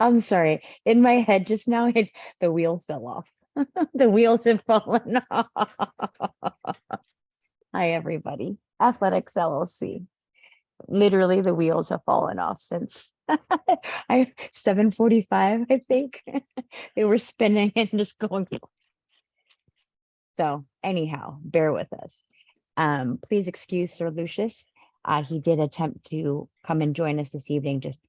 I'm sorry. In my head just now, the wheel fell off. The wheels have fallen off. Hi, everybody. Athletics LLC. Literally, the wheels have fallen off since 7:45, I think. They were spinning and just going. So anyhow, bear with us. Please excuse Sir Lucius. He did attempt to come and join us this evening, just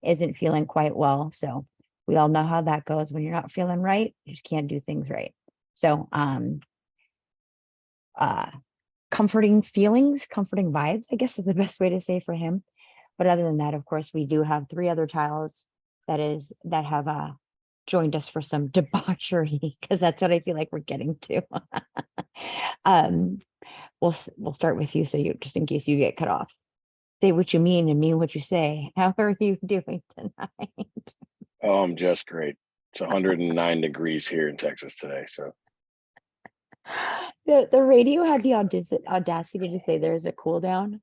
isn't feeling quite well. So we all know how that goes. When you're not feeling right, you just can't do things right. So comforting feelings, comforting vibes, I guess is the best way to say for him. But other than that, of course, we do have 3 other childs that have joined us for some debauchery, because that's what I feel like we're getting to. We'll start with you, so you, just in case you get cut off. Say what you mean and mean what you say. How are you doing tonight? Oh, I'm just great. It's 109 degrees here in Texas today. So The radio had the audacity to say there's a cool down,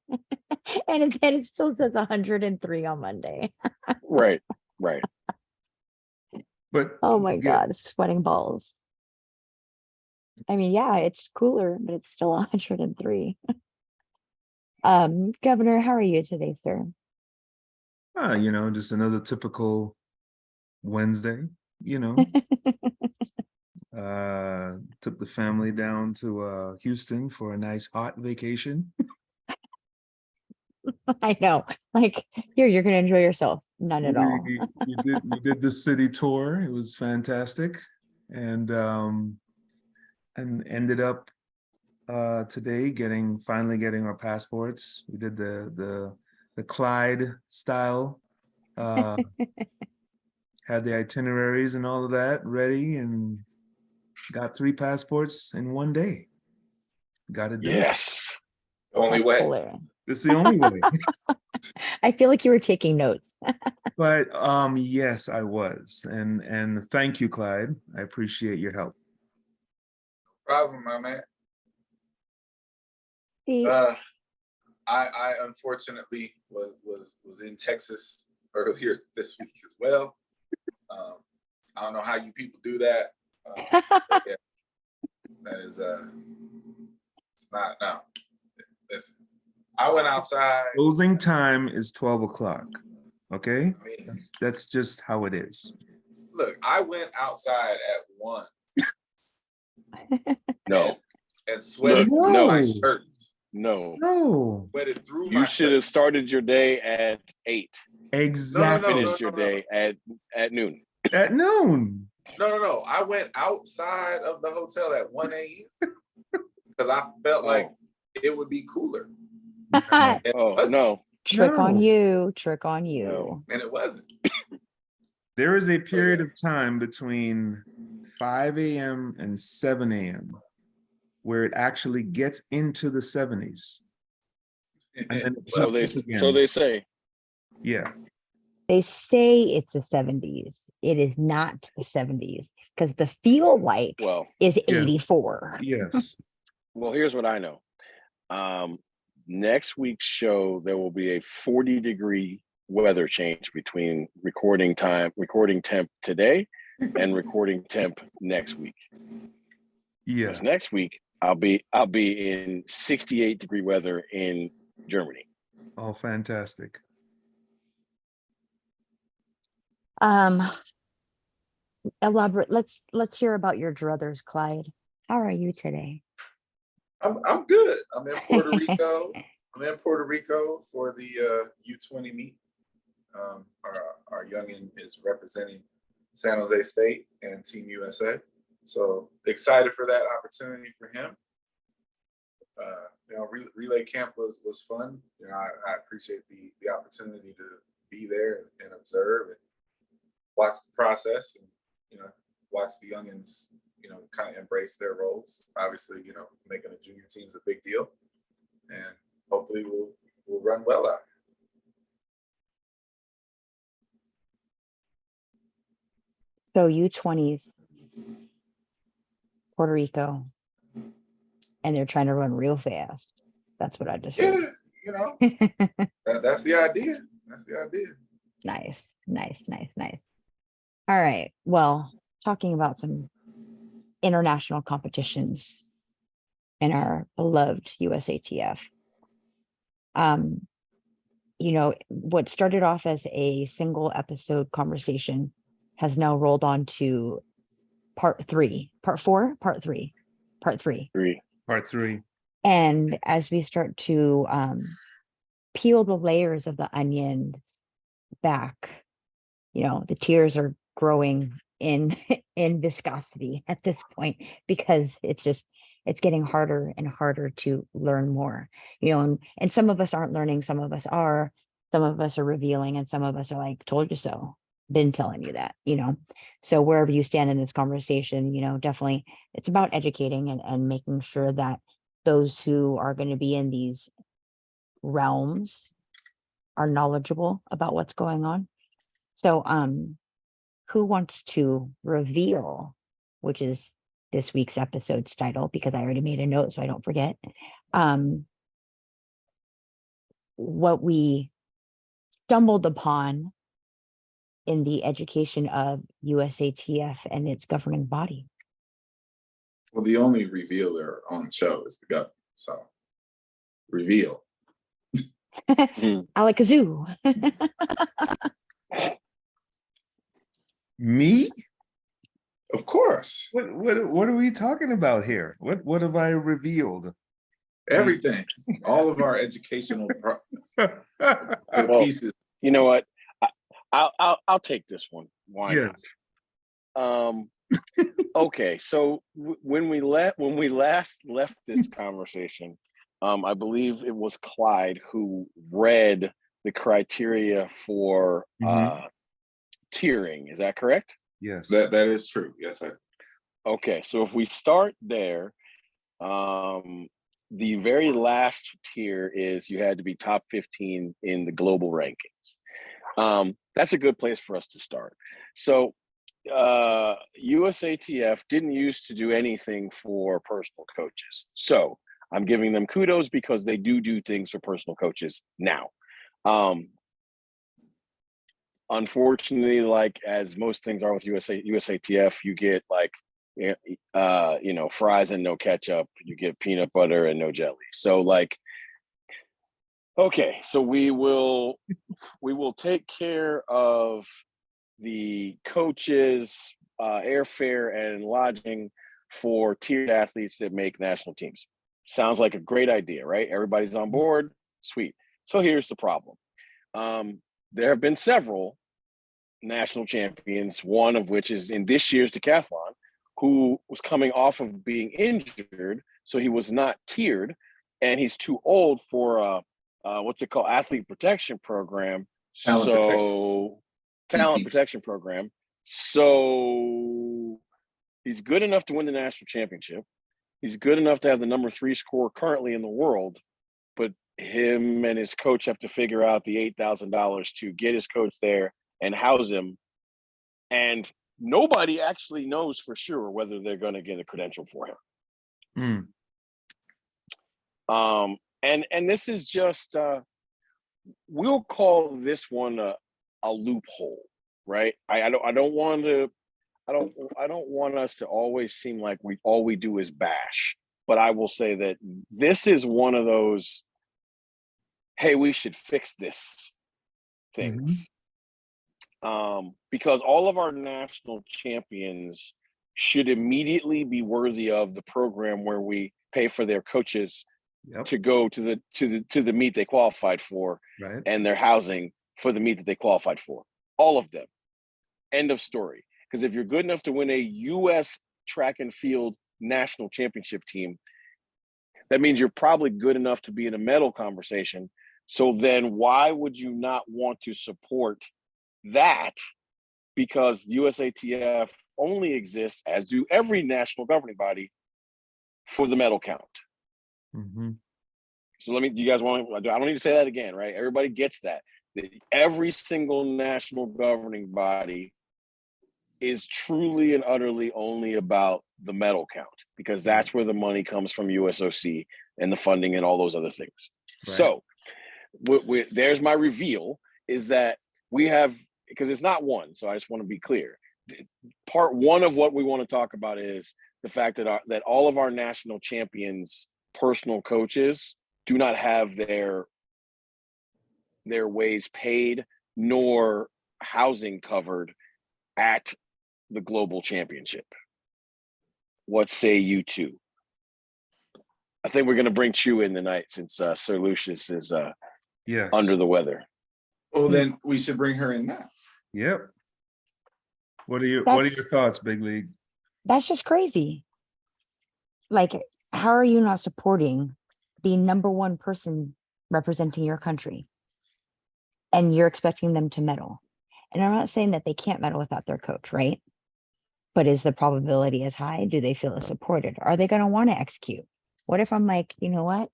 and then it still says 103 on Monday. right. But Oh my God, sweating balls. I mean, yeah, it's cooler, but it's still 103. Governor, how are you today, sir? Just another typical Wednesday, took the family down to Houston for a nice hot vacation. I know, like you're gonna enjoy yourself. None at all. We did the city tour. It was fantastic, and ended up today finally getting our passports. We did the Clyde style, had the itineraries and all of that ready, and got 3 passports in one day. Got it done. Yes. Only way. Hilarious. It's the only way. I feel like you were taking notes. But yes, I was. And thank you, Clyde. I appreciate your help. Problem, my man. See, I unfortunately was in Texas earlier this week as well. I don't know how you people do that. Yeah, that is it's not no. Listen, I went outside. Closing time is 12 o'clock. Okay, I mean, that's just how it is. look, I went outside at 1. No. And sweated No. through my shirt. No. Sweated through my You should have started your day at 8. Exactly. Finished your day at noon. At noon. No. I went outside of the hotel at 1 a.m. because I felt like it would be cooler. Oh, no. Trick on No. you, trick on you. No. And it wasn't. There is a period of time between 5 a.m. and 7 a.m. where it actually gets into the 70s. And then So they say. Yeah. They say it's the 70s. It is not the 70s because the feel like is 84. Yes. Well, here's what I know. Next week's show, there will be a 40-degree weather change between recording temp today and recording temp next week. Yeah. Because next week I'll be in 68-degree weather in Germany. Oh, fantastic. Elaborate. Let's hear about your druthers, Clyde. How are you today? I'm good. I'm in Puerto Rico. I'm in Puerto Rico for the U20 meet. Our youngin is representing San Jose State and Team USA. So excited for that opportunity for him. Relay camp was fun. I appreciate the opportunity to be there and observe and watch the process and watch the youngins kind of embrace their roles. Obviously, making a junior team is a big deal, and hopefully we'll run well out. So U20s, Puerto Rico, and they're trying to run real fast. That's what I just heard. That's the idea. That's the idea. Nice. All right. Well, talking about some international competitions in our beloved USATF. What started off as a single episode conversation has now rolled on to part three. Part 3. And as we start to peel the layers of the onions back, the tears are growing in in viscosity at this point, because it's getting harder and harder to learn more, and some of us aren't learning, some of us are revealing, and some of us are like, told you so, been telling you that. So wherever you stand in this conversation, definitely it's about educating and making sure that those who are going to be in these realms are knowledgeable about what's going on. So who wants to reveal, which is this week's episode's title, because I already made a note so I don't forget, what we stumbled upon in the education of USATF and its governing body? Well, the only revealer on the show is the governor. So reveal. Alakazoo. Me? Of course. What are we talking about here? What have I revealed? Everything. All of our educational Well, pieces. you know what? I'll take this one. Why Yes. not? Okay, so when we last left this conversation, I believe it was Clyde who read the criteria for tiering. Is that correct? Yes. That is true. Yes, Okay, so if we start there, the very last tier is you had to be top 15 in the global rankings. That's a good place for us to start. So USATF didn't used to do anything for personal coaches. So I'm giving them kudos because they do things for personal coaches now. Unfortunately, like as most things are with USATF, you get like, fries and no ketchup. You get peanut butter and no jelly. So like, okay, so we will take care of the coaches, airfare and lodging for tiered athletes that make national teams. Sounds like a great idea, right? Everybody's on board. Sweet. So here's the problem. There have been several national champions, one of which is in this year's decathlon, who was coming off of being injured, so he was not tiered, and he's too old for what's it called, athlete protection program. Talent protection program. So he's good enough to win the national championship. He's good enough to have the number 3 score currently in the world, but him and his coach have to figure out the $8,000 to get his coach there and house him. And nobody actually knows for sure whether they're going to get a credential for him. And this is just, we'll call this one a loophole, right? I don't want us to always seem like all we do is bash, but I will say that this is one of those, hey, we should fix this things. Because all of our national champions should immediately be worthy of the program where we pay for their coaches to go to the meet they qualified for, right, and their housing for the meet that they qualified for. All of them. End of story. Because if you're good enough to win a U.S. track and field national championship team, that means you're probably good enough to be in a medal conversation. So then why would you not want to support that? Because USATF only exists, as do every national governing body, for the medal count. So do you guys want, I don't need to say that again, right? Everybody gets that. Every single national governing body is truly and utterly only about the medal count, because that's where the money comes from, USOC and the funding and all those other things. Right. So there's my reveal, is that we have, because it's not one, so I just want to be clear. part one of what we want to talk about is the fact that that all of our national champions personal coaches do not have their ways paid nor housing covered at the global championship. What say you two? I think we're going to bring Chu in tonight since Sir Lucius is Yes. under the weather. Well, then we should bring her in now. Yep. What are your thoughts, Big League? That's just crazy. Like, how are you not supporting the number one person representing your country? And you're expecting them to medal. And I'm not saying that they can't medal without their coach, right? But is the probability as high? Do they feel supported? Are they going to want to execute? What if I'm like, you know what?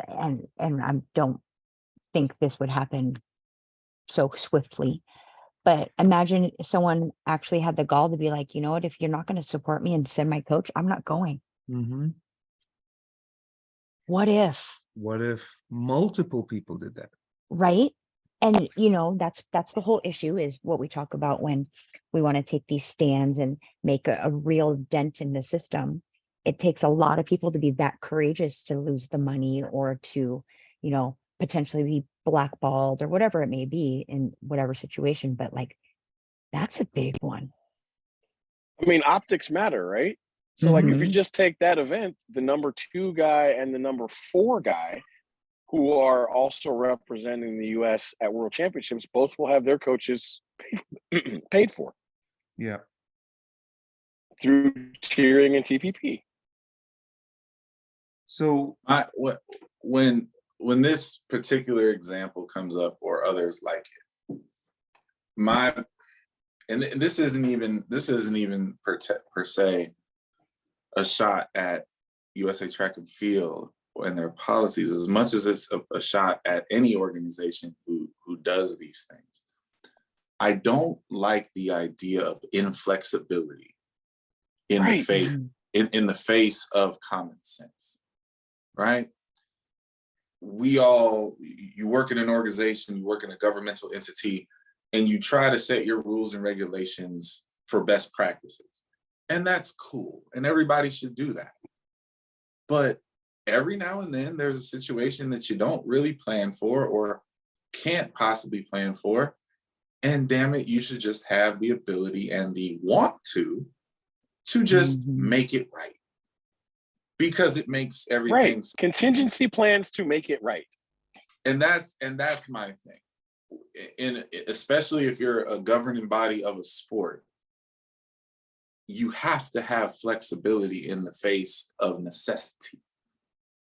And I don't think this would happen so swiftly. But imagine if someone actually had the gall to be like, you know what? If you're not going to support me and send my coach, I'm not going. Mm-hmm. What if? What if multiple people did that? Right? And you know, that's the whole issue, is what we talk about when we want to take these stands and make a real dent in the system. It takes a lot of people to be that courageous to lose the money or to, you know, potentially be blackballed or whatever it may be in whatever situation. But like, that's a big one. I mean, optics matter, right? So like if you just take that event, the number 2 guy and the number 4 guy, who are also representing the U.S. at World Championships, both will have their coaches paid for. Yeah. Through tiering and TPP. So When this particular example comes up, or others like it, and this isn't even per se a shot at USA Track and Field and their policies, as much as it's a shot at any organization who does these things. I don't like the idea of inflexibility in Right. the face in the face of common sense, right? You work in an organization, you work in a governmental entity, and you try to set your rules and regulations for best practices. And that's cool, and everybody should do that. But every now and then there's a situation that you don't really plan for or can't possibly plan for. And damn it, you should just have the ability and the want to just make it right. Because it makes everything right. Contingency plans to make it right. And that's my thing. Especially if you're a governing body of a sport, you have to have flexibility in the face of necessity.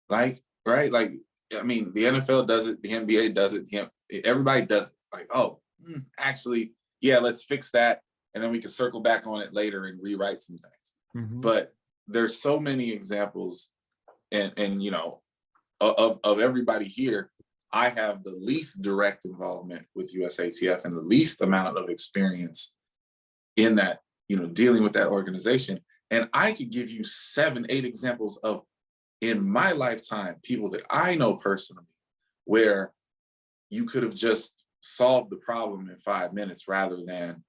Like, right? Like, I mean, the NFL does it, the NBA does it, everybody does it. Like, oh, actually, yeah, let's fix that. And then we can circle back on it later and rewrite some things. But there's so many examples, and you know, of everybody here. I have the least direct involvement with USATF and the least amount of experience in that, you know, dealing with that organization. And I could give you 7, 8 examples of, in my lifetime, people that I know personally, where you could have just solved the problem in 5 minutes rather than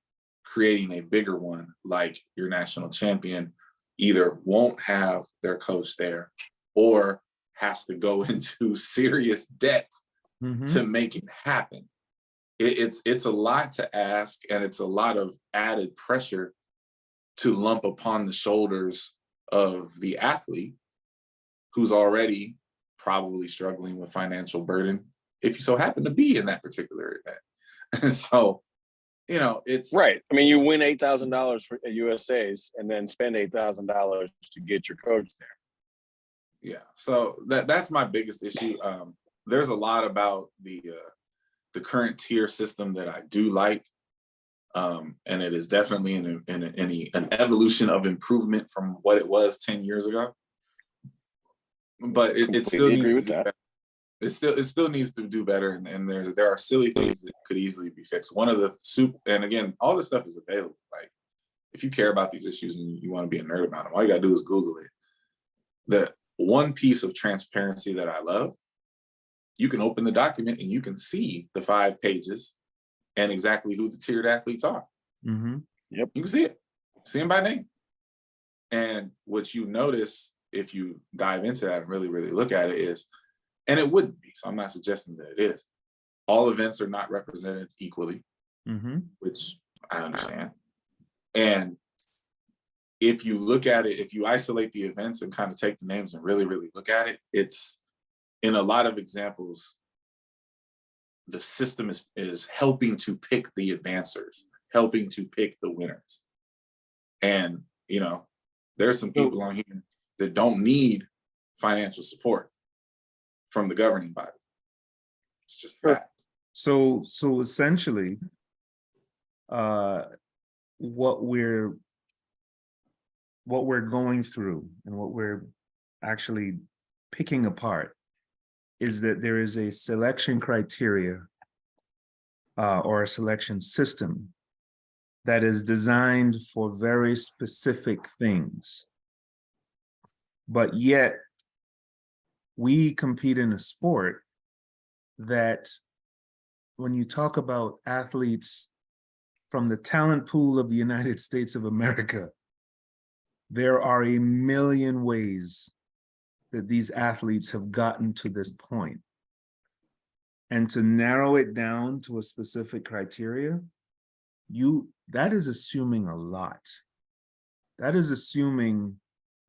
creating a bigger one, like your national champion either won't have their coach there or has to go into serious debt to make it happen. It's a lot to ask, and it's a lot of added pressure to lump upon the shoulders of the athlete, who's already probably struggling with financial burden, if you so happen to be in that particular event. So, you know, it's right. I mean, you win $8,000 for USA's and then spend $8,000 to get your coach there. Yeah. So that's my biggest issue. There's a lot about the current tier system that I do like. And it is definitely an evolution of improvement from what it was 10 years ago. But it still needs to do better. It still needs to do better, and there are silly things that could easily be fixed. One of the and again, all this stuff is available. Like, if you care about these issues and you want to be a nerd about them, all you gotta do is Google it. The one piece of transparency that I love, you can open the document and you can see the 5 pages and exactly who the tiered athletes are. Yep. You can see it. See them by name. And what you notice if you dive into that and really, really look at it is, and it wouldn't be, so I'm not suggesting that it is, all events are not represented equally, which I understand. And if you look at it, if you isolate the events and kind of take the names and really, really look at it, it's, in a lot of examples, the system is helping to pick the advancers, helping to pick the winners. And, you know, there's some people on here that don't need financial support from the governing body. It's just that. So essentially, what we're going through and what we're actually picking apart is that there is a selection criteria or a selection system that is designed for very specific things. But yet, we compete in a sport that, when you talk about athletes from the talent pool of the United States of America, there are a million ways that these athletes have gotten to this point. And to narrow it down to a specific criteria, that is assuming a lot. That is assuming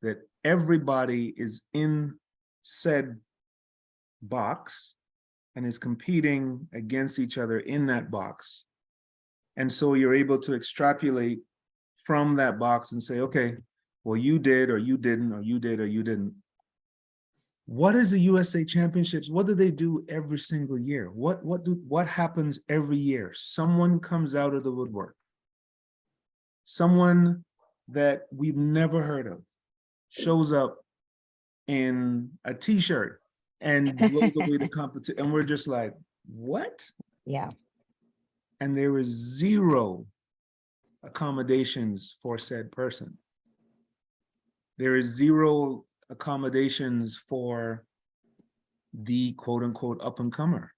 that everybody is in said box and is competing against each other in that box. And so you're able to extrapolate from that box and say, okay, well, you did, or you didn't, or you did, or you didn't. What is the USA Championships? What do they do every single year? What happens every year? Someone comes out of the woodwork. Someone that we've never heard of shows up in a t-shirt and goes away to competition, and we're just like, what? Yeah. And there is zero accommodations for said person. There is zero accommodations for the quote unquote up and comer,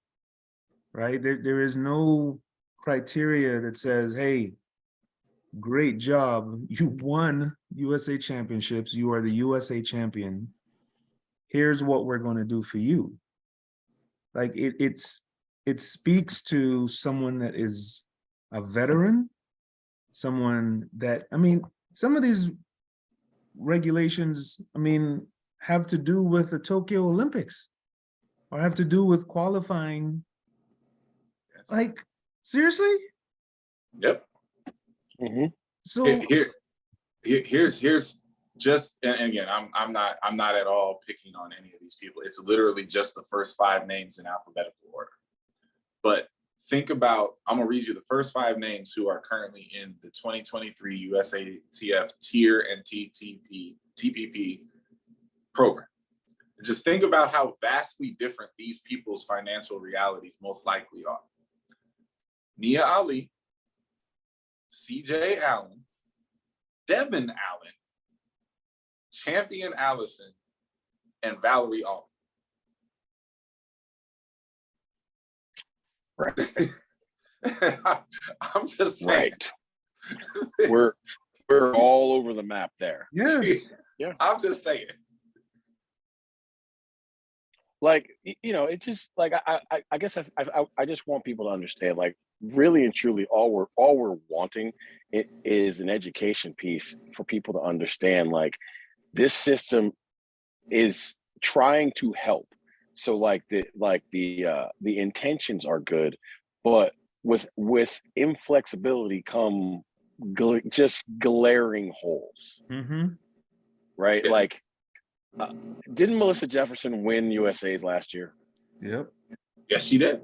right? There is no criteria that says, hey, great job, you won USA Championships, you are the USA champion. Here's what we're going to do for you. Like it speaks to someone that is a veteran, someone that, I mean, some of these regulations, I mean, have to do with the Tokyo Olympics or have to do with qualifying. Yes. Like, seriously? Yep. So Here's just, and again, I'm not at all picking on any of these people. It's literally just the first 5 names in alphabetical order. But think about, I'm gonna read you the first 5 names who are currently in the 2023 USATF tier and TPP program. And just think about how vastly different these people's financial realities most likely are. Nia Ali, CJ Allen, Devin Allen, Champion Allison, and Valerie Allman. Right. I'm just saying. Right. We're all over the map there. yeah. Yeah. I'm just saying. Like, you know, it just like I guess I just want people to understand, like, really and truly, all we're wanting it is an education piece for people to understand, like, this system is trying to help. So like the intentions are good, but with inflexibility come just glaring holes. Right? Yes. Like, didn't Melissa Jefferson win USA's last year? Yep. Yes, she did.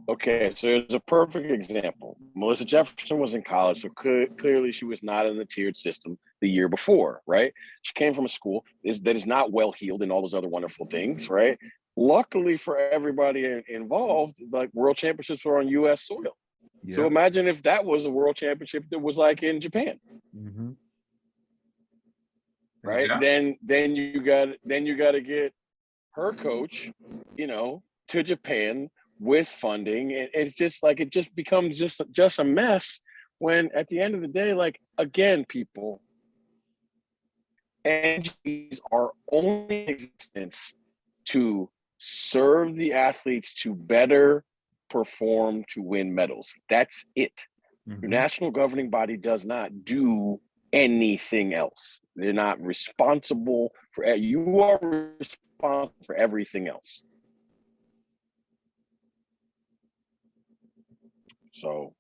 Okay, so there's a perfect example. Melissa Jefferson was in college, so clearly she was not in the tiered system the year before, right? She came from a school that is not well-heeled and all those other wonderful things, right? Luckily for everybody involved, like, world championships were on U.S. soil. Yep. So imagine if that was a world championship that was like in Japan. Right? Yeah. Then you got to get her coach, you know, to Japan with funding. And it's just like, it just becomes just a mess when at the end of the day, like, again, people, NGs are only in existence to serve the athletes to better perform to win medals. That's it. Your Mhm. national governing body does not do anything else. They're not responsible for, you are responsible for everything else. So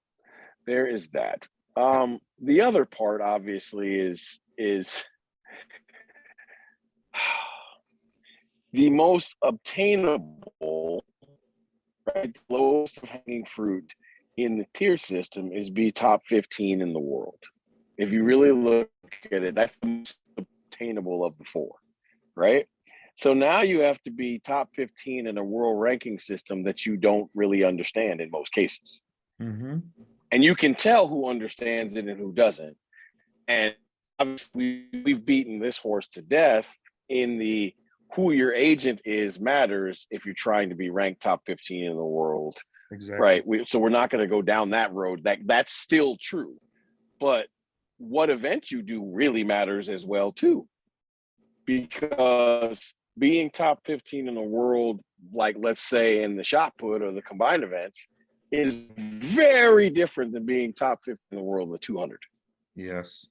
there is that. The other part obviously is the most obtainable, right, the lowest of hanging fruit in the tier system is be top 15 in the world. If you really look at it, that's the most obtainable of the four, right? So now you have to be top 15 in a world ranking system that you don't really understand in most cases. Mhm. And you can tell who understands it and who doesn't. And obviously, we've beaten this horse to death in the who your agent is matters if you're trying to be ranked top 15 in the world, Exactly. right? So we're not going to go down that road. That's still true. But what event you do really matters as well, too. Because being top 15 in the world, like let's say in the shot put or the combined events, is very different than being top 15 in the world in the 200. Yes.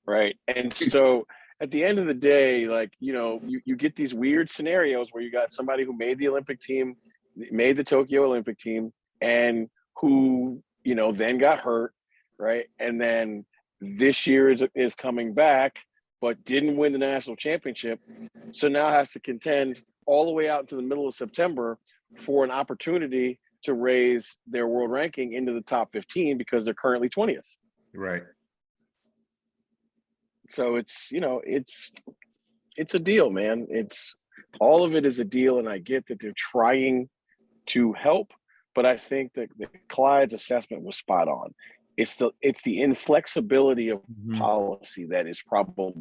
Right. And so at the end of the day, like, you know, you get these weird scenarios where you got somebody who made the Olympic team, made the Tokyo Olympic team, and who, you know, then got hurt, right? And then this year is coming back, but didn't win the national championship. So now has to contend all the way out into the middle of September for an opportunity to raise their world ranking into the top 15 because they're currently 20th. Right. So it's, you know, it's a deal, man. It's all of it is a deal. And I get that they're trying to help, but I think that Clyde's assessment was spot on. It's the inflexibility of Mhm. policy that is probably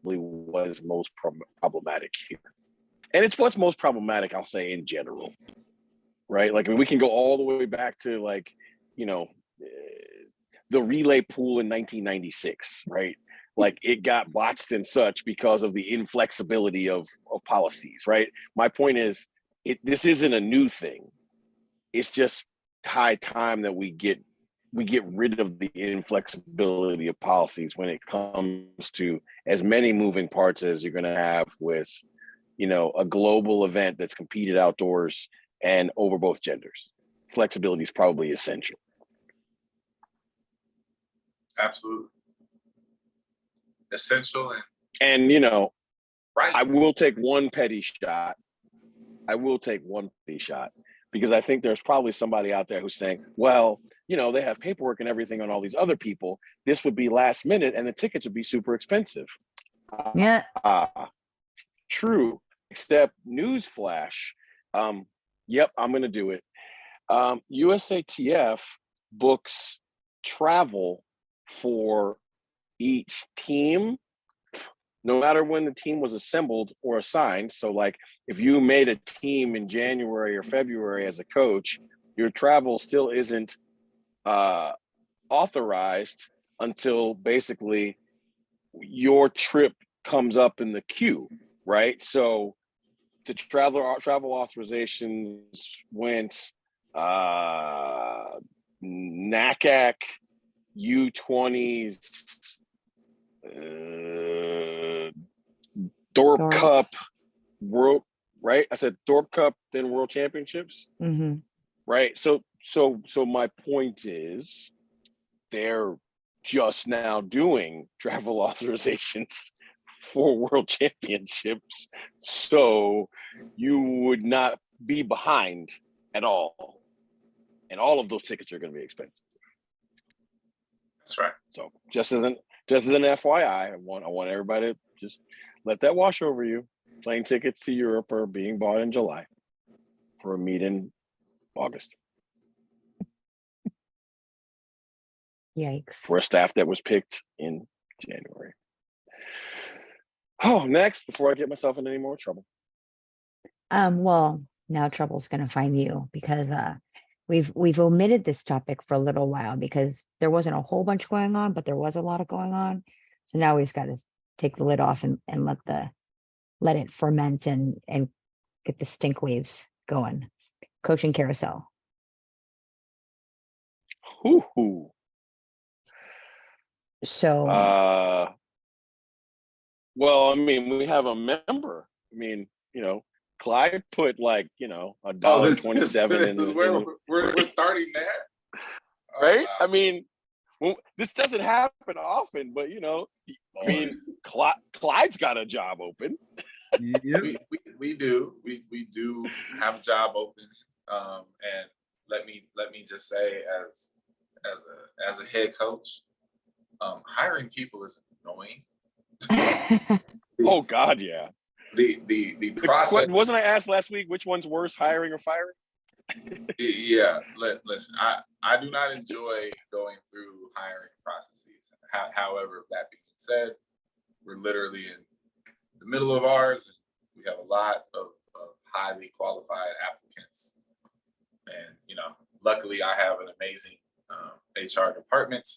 what is most problematic here. And it's what's most problematic, I'll say, in general, right? Like, I mean, we can go all the way back to, like, you know, the relay pool in 1996, right? Like, it got botched and such because of the inflexibility of policies, right? My point is, this isn't a new thing. It's just high time that we get rid of the inflexibility of policies when it comes to as many moving parts as you're going to have with, you know, a global event that's competed outdoors and over both genders. Flexibility is probably essential. Absolutely. Essential And, you know, right. I will take one petty shot. Because I think there's probably somebody out there who's saying, well, you know, they have paperwork and everything on all these other people. This would be last minute and the tickets would be super expensive. Yeah. True, except newsflash. Yep, I'm going to do it. USATF books travel for each team, no matter when the team was assembled or assigned. So, like, if you made a team in January or February as a coach, your travel still isn't authorized until basically your trip comes up in the queue, right? So the travel authorizations went NACAC, U20s, Thorpe Cup, World, right? I said Thorpe Cup, then World Championships, Mm-hmm. right? So my point is, they're just now doing travel authorizations for World Championships, so you would not be behind at all, and all of those tickets are going to be expensive. That's right. So just as an FYI, I want everybody to just let that wash over you. Plane tickets to Europe are being bought in July for a meet in August Yikes. for a staff that was picked in January. Oh, next, before I get myself in any more trouble. Well, now trouble's gonna find you because we've omitted this topic for a little while because there wasn't a whole bunch going on, but there was a lot of going on. So now we just got to take the lid off and let it ferment and get the stink waves going. Coaching carousel. Hoo-hoo. So Well, I mean, we have a member. I mean, Clyde put like, $1.27 in this is the, where we're starting there. right? Wow. I mean, this doesn't happen often, but I mean, Clyde's got a job open. Yep. We do have a job open, and let me just say, as a head coach, hiring people is annoying. Oh God, yeah. The process. Wasn't I asked last week which one's worse, hiring or firing? Yeah, listen, I do not enjoy going through hiring processes. However, that being said, we're literally in the middle of ours, and we have a lot of highly qualified applicants. And luckily, I have an amazing HR department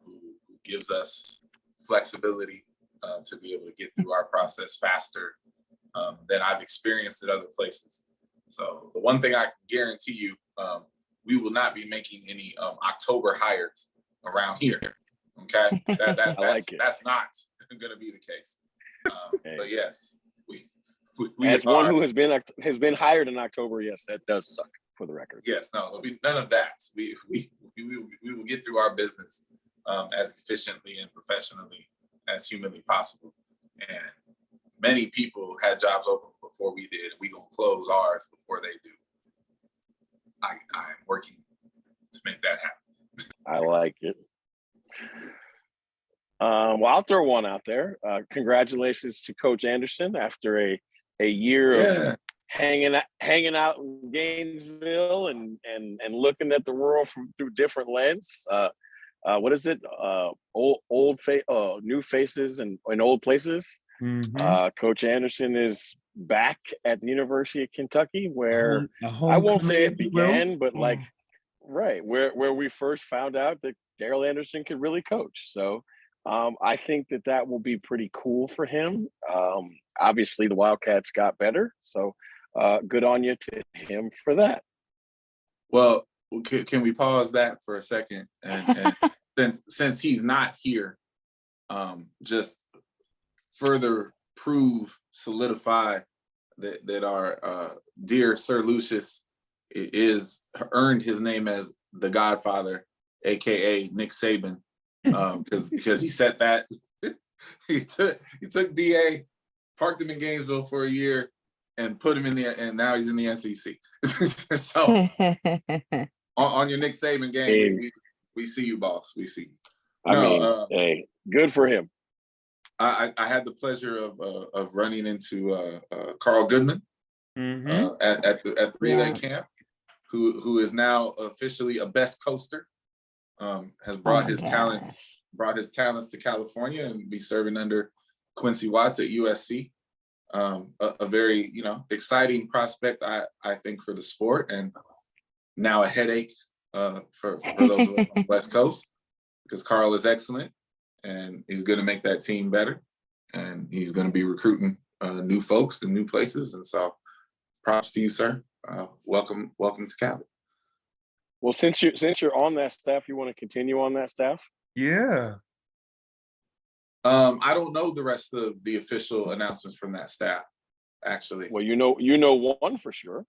who gives us flexibility to be able to get through our process faster than I've experienced at other places. So the one thing I can guarantee you, we will not be making any October hires around here. Okay, that's not going to be the case. But yes, we as one who has been hired in October, yes, that does suck, for the record. Yes, no, there'll be none of that. We will get through our business as efficiently and professionally as humanly possible. And many people had jobs open before we did. We gonna close ours before they do. I'm working to make that happen. I like it. Well, I'll throw one out there. Congratulations to Coach Anderson after a year of hanging out in Gainesville and looking at the world through different lens. What is it? New faces and old places. Coach Anderson is back at the University of Kentucky, where I won't say it began, but like right where we first found out that Daryl Anderson could really coach. So I think that will be pretty cool for him. Obviously, the Wildcats got better, so good on you to him for that. Well, can we pause that for a second? And since he's not here, just further solidify that our dear Sir Lucius is earned his name as the Godfather, aka Nick Saban, because he said that he took DA, parked him in Gainesville for a year, and put him in there, and now he's in the SEC. So on your Nick Saban game, we see you, boss. We see you. Hey, good for him. I had the pleasure of running into Carl Goodman at the relay camp, who is now officially a best coaster. Has brought his talents to California and be serving under Quincy Watts at USC. A very exciting prospect, I think, for the sport, and now a headache for those of us on the West Coast, because Carl is excellent and he's going to make that team better, and he's going to be recruiting new folks and new places. And so props to you, sir. Welcome to Cali. Well, since you're on that staff, you want to continue on that staff? Yeah. I don't know the rest of the official announcements from that staff, actually. Well, you know one for sure.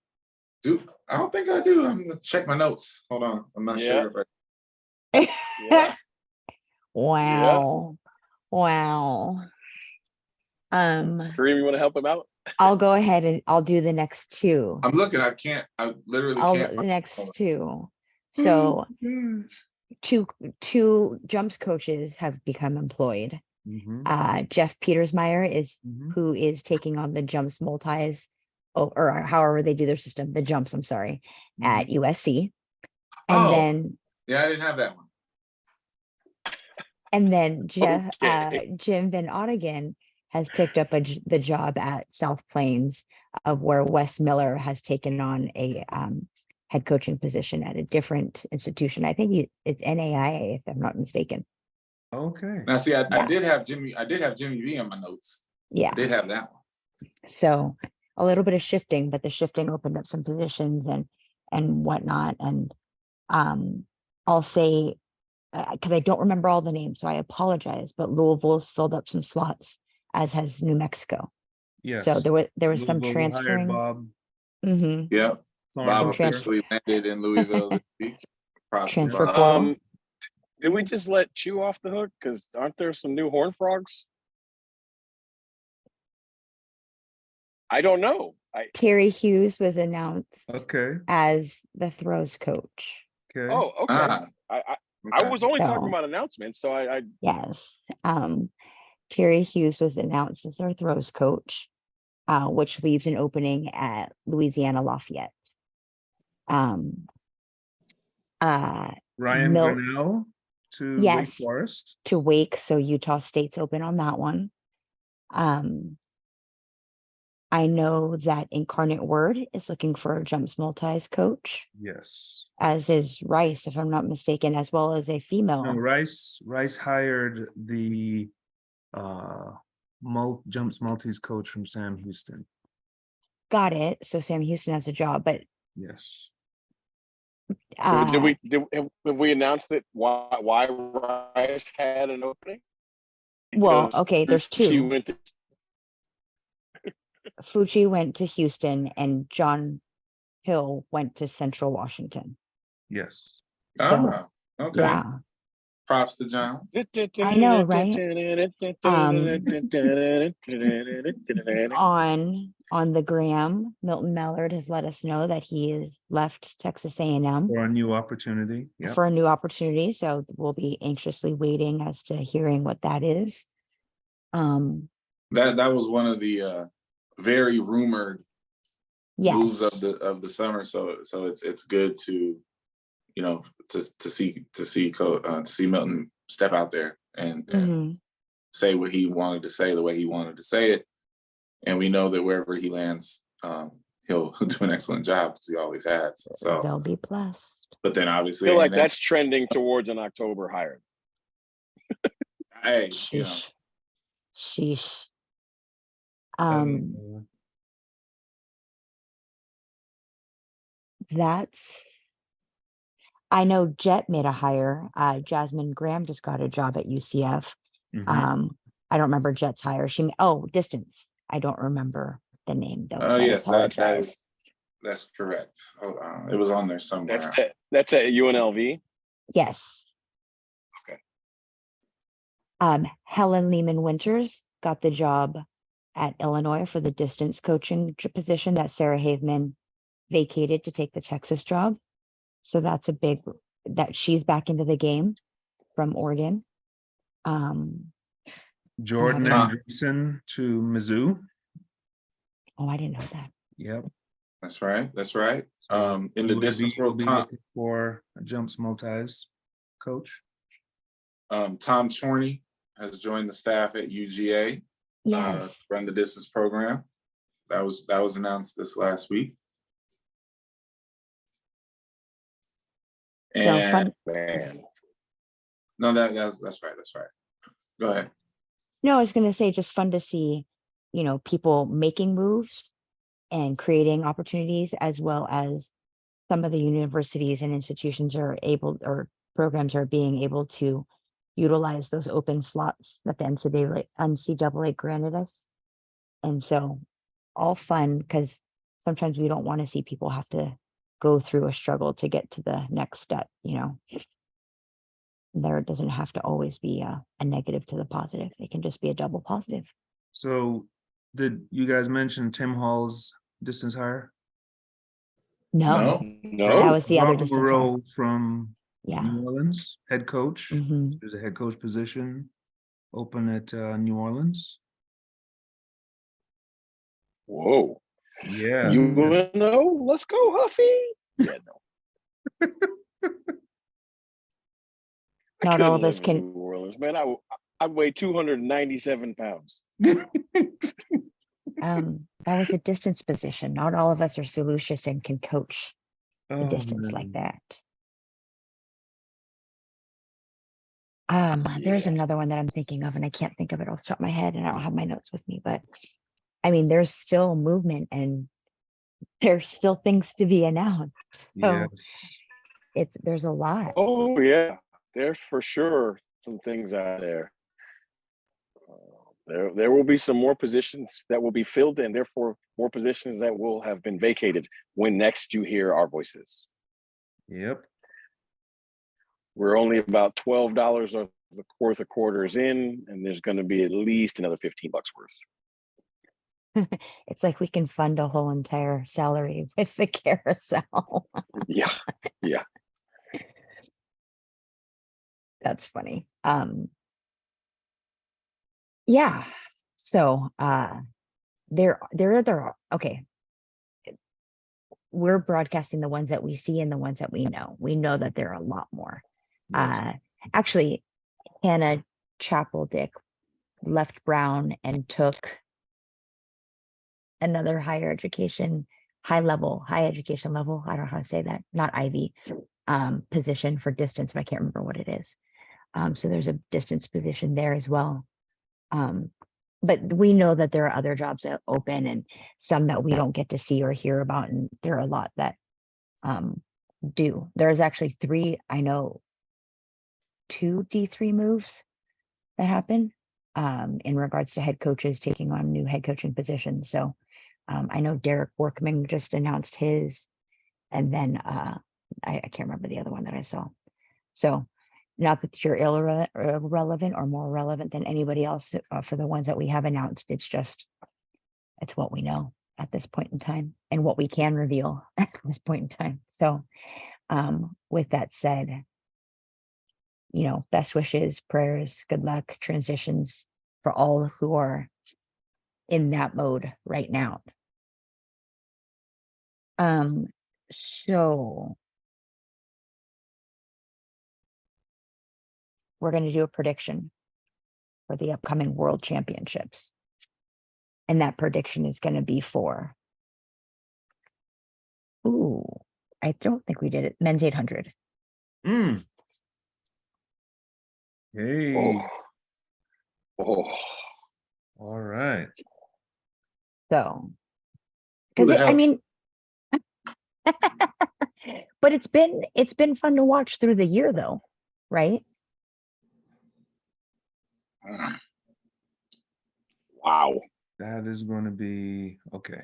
I don't think I do. I'm gonna check my notes. Hold on. I'm not sure if Yeah. Wow. Wow. Kareem, you want to help him out? I'll go ahead and I'll do the next two. I'm looking. I literally can't. The next two. So two jumps coaches have become employed. Jeff Petersmeyer is who is taking on the jumps multis, or however they do their system, the jumps, I'm sorry, at USC. And I didn't have that one. And then Jim Van Ottingen has picked up the job at South Plains, of where Wes Miller has taken on head coaching position at a different institution. I think it's NAIA, if I'm not mistaken. Okay. Now, see, I Yeah. did have Jimmy V in my notes. Yeah. I did have that one. So a little bit of shifting, but the shifting opened up some positions and whatnot. And I'll say, because I don't remember all the names, so I apologize, but Louisville's filled up some slots, as has New Mexico. Yes. So there was some Louisville hired transferring. Bob Hmm. Yep. Thorne Bob up there. officially landed in Louisville this week. Props to Transfer Bob. portal. Did we just let Chew off the hook? Because aren't there some new Horned Frogs? I don't know. Terry Hughes was announced Okay. as the throws coach. Okay. Oh, okay. Ah, I was only So- talking about announcements, so I Yes. Terry Hughes was announced as their throws coach, which leaves an opening at Louisiana Lafayette. Ryan No- Grinnell to Wake Yes. Forest. To Wake, so Utah State's open on that one. I know that Incarnate Word is looking for a jumps multis coach, Yes. as is Rice, if I'm not mistaken, as well as a female. No, Rice hired the jumps multis coach from Sam Houston. Got it. So Sam Houston has a job, but Yes. have we announced that why Rice had an opening? well, Because okay, there's she two. went to Fucci went to Houston and John Hill went to Central Washington. Yes. ah, okay. Yeah. Props to John. I know, right? On the gram, Milton Mallard has let us know that he has left Texas A&M For a new opportunity. Yeah. for a new opportunity. So we'll be anxiously waiting as to hearing what that is. That was one of the very rumored moves Yes. of the summer. So it's good to, you know, to see Milton step out there and Mhm. say what he wanted to say the way he wanted to say it. And we know that wherever he lands, he'll do an excellent job because he always has. So, They'll be blessed. but then I obviously, feel like A&M, that's trending towards an October hire. hey, you know, Sheesh. Sheesh. Uh, That's, I know Jet made a hire. Jasmine Graham just got a job at UCF. mhm. I don't remember Jet's hire. Distance. I don't remember the name though. oh so I yes, apologize. that's correct. Hold on, it was on there somewhere. That's at UNLV. Yes. Okay. Helen Lehman Winters got the job at Illinois for the distance coaching position that Sarah Haveman vacated to take the Texas job. So that's a big, that she's back into the game from Oregon. Jordan Tom. Andreessen to Mizzou. Oh, I didn't know that. Yep. That's right. That's right. So In the UAB distance will world, be Tom looking for a jumps multis coach. Chorney has joined the staff at UGA. Yes. Run the distance program. That was announced this last week. So And fun. Man. no, that's right. That's right. Go ahead. No, I was going to say just fun to see, people making moves and creating opportunities, as well as some of the universities and institutions are able, or programs are being able to utilize those open slots that the NCAA granted us. And so all fun, because sometimes we don't want to see people have to go through a struggle to get to the next step, There doesn't have to always be a negative to the positive. It can just be a double positive. So did you guys mention Tim Hall's distance hire? No, that No. was the other Rob distance hire. Moreau from Yeah. New Orleans, head coach. Mhm. There's a head coach position open at New Orleans. Whoa. Yeah. Let's go, Huffy. Yeah, no. I Not all of couldn't us live in can. New Orleans, man. I weigh 297 pounds. That was a distance position. Not all of us are so Lucius and can coach a Oh, distance like man. that. There's Yeah. another one that I'm thinking of, and I can't think of it off the top of my head, and I don't have my notes with me, but I mean, there's still movement and there's still things to be announced. So Yes. there's a lot. Oh yeah, there's for sure some things out there. There will be some more positions that will be filled, and therefore more positions that will have been vacated when next you hear our voices. Yep. We're only about $12 worth of quarters in, and there's going to be at least another $15 worth. It's like we can fund a whole entire salary with the carousel. Yeah, yeah. That's funny. Yeah. So okay. We're broadcasting the ones that we see and the ones that we know. We know that there are a lot more. Yes. Actually, Hannah Chapel-Dick left Brown and took another high education level, I don't know how to say that, not Ivy, position for distance, but I can't remember what it is. So there's a distance position there as well. But we know that there are other jobs that open and some that we don't get to see or hear about. And there are a lot that do. There's actually two D3 moves that happen in regards to head coaches taking on new head coaching positions. So I know Derek Workman just announced his, and then I can't remember the other one that I saw. So not that you're irrelevant or more relevant than anybody else for the ones that we have announced. It's what we know at this point in time and what we can reveal at this point in time. So with that said, best wishes, prayers, good luck, transitions for all who are in that mode right now. So we're going to do a prediction for the upcoming World Championships. And that prediction is going to be for, I don't think we did it, men's 800. Mm. Hey. Oh. All right. So, Who the because I hell- mean, but it's been fun to watch through the year though, right? Wow. That is going to be okay.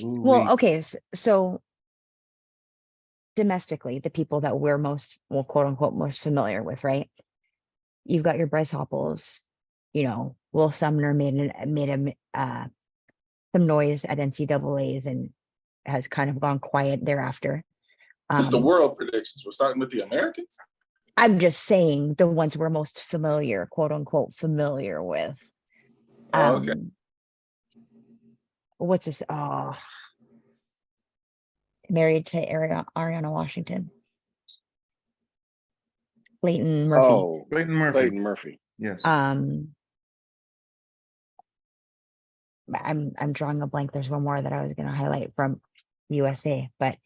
Well, okay, so domestically, the people that we're most, well, quote unquote, most familiar with, right? You've got your Bryce Hopples, Will Sumner made some noise at NCAAs and has kind of gone quiet thereafter. It's the world predictions. We're starting with the Americans. I'm just saying the ones we're most familiar, quote unquote, familiar with. Oh, okay. What's this? Married to Ariana Washington. Clayton Murphy. Oh, Clayton Murphy. Clayton Murphy. Yes. I'm drawing a blank. There's one more that I was going to highlight from USA, but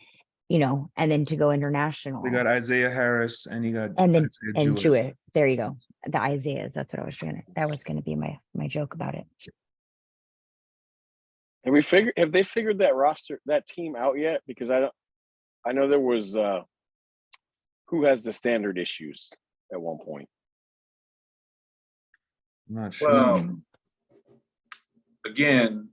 and then to go international. We got Isaiah Harris and you got and then Isaiah and Jewett. Jewett. There you go. The Isaiahs. That's what I was trying to. That was going to be my joke about it. Have they figured that team out yet? Because I know there was who has the standard issues at one point. I'm not sure. Well, again,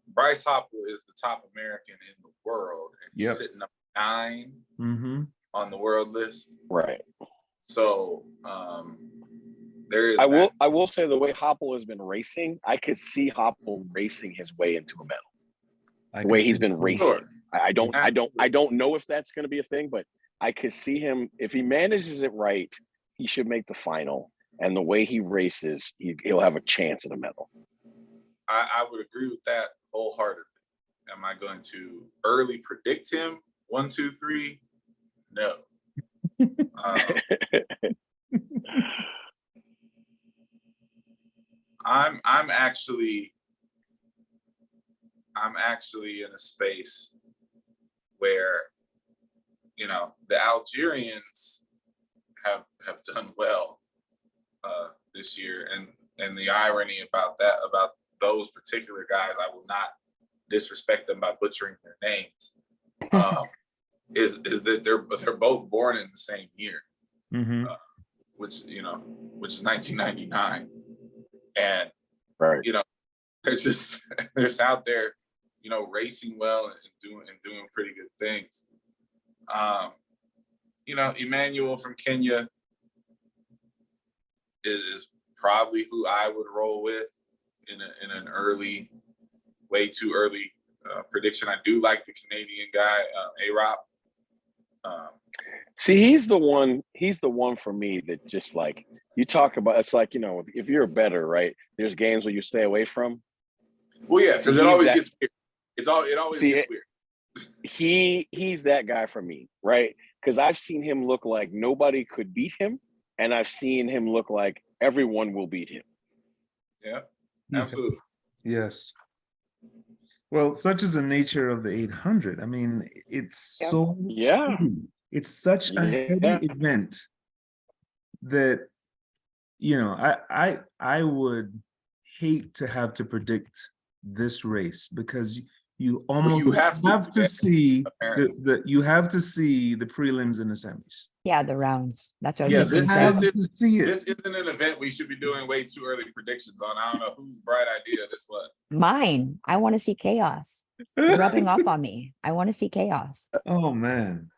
Bryce Hopple is the top American in the world, and he's sitting up 9 on the world list. Right. So there is. I will say the way Hopple has been racing, I could see Hopple racing his way into a medal. The way he's been racing. Sure. I don't know if that's going to be a thing, but I could see him, if he manages it right, he should make the final. And the way he races, he'll have a chance at a medal. I would agree with that wholeheartedly. Am I going to early predict him? 1, 2, 3? No. I'm actually I'm actually in a space where, you know, the Algerians have done well this year, and the irony about those particular guys, I will not disrespect them by butchering their names, is that they're both born in the same year, which is 1999, and Right. you know, they're just out there, you know, racing well and doing pretty good things. You know, Emmanuel from Kenya is probably who I would roll with in an early, way too early prediction. I do like the Canadian guy, A-Rob. See, he's the one for me that just like you talk about. It's like, you know, if you're a bettor, right? There's games where you stay away from. Well, yeah, because it always gets weird. It always gets weird. He's that guy for me, right? Because I've seen him look like nobody could beat him, and I've seen him look like everyone will beat him. Yeah, absolutely. Yes. Well, such is the nature of the 800. I mean, it's so heavy. It's such a heavy event that, you know, I would hate to have to predict this race, because you almost have to see you have to see the prelims and the semis. Yeah, the rounds. That's what Yeah, this this isn't an event we should be doing way too early predictions on. I don't know whose bright idea this was. Mine. I want to see chaos. You're rubbing off on me. I want to see chaos. Oh man.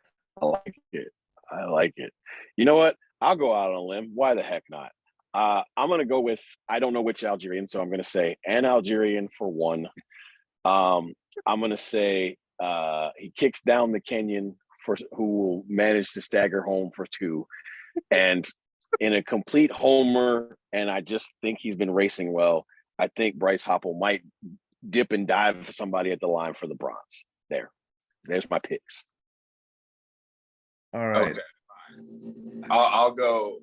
I like it. You know what? I'll go out on a limb. Why the heck not? I'm going to go with, I don't know which Algerian, so I'm going to say an Algerian for one. I'm going to say he kicks down the Kenyan who will manage to stagger home for two. And in a complete homer, and I just think he's been racing well, I think Bryce Hoppel might dip and dive for somebody at the line for the bronze. There's my picks. All right. Okay, fine. I'll go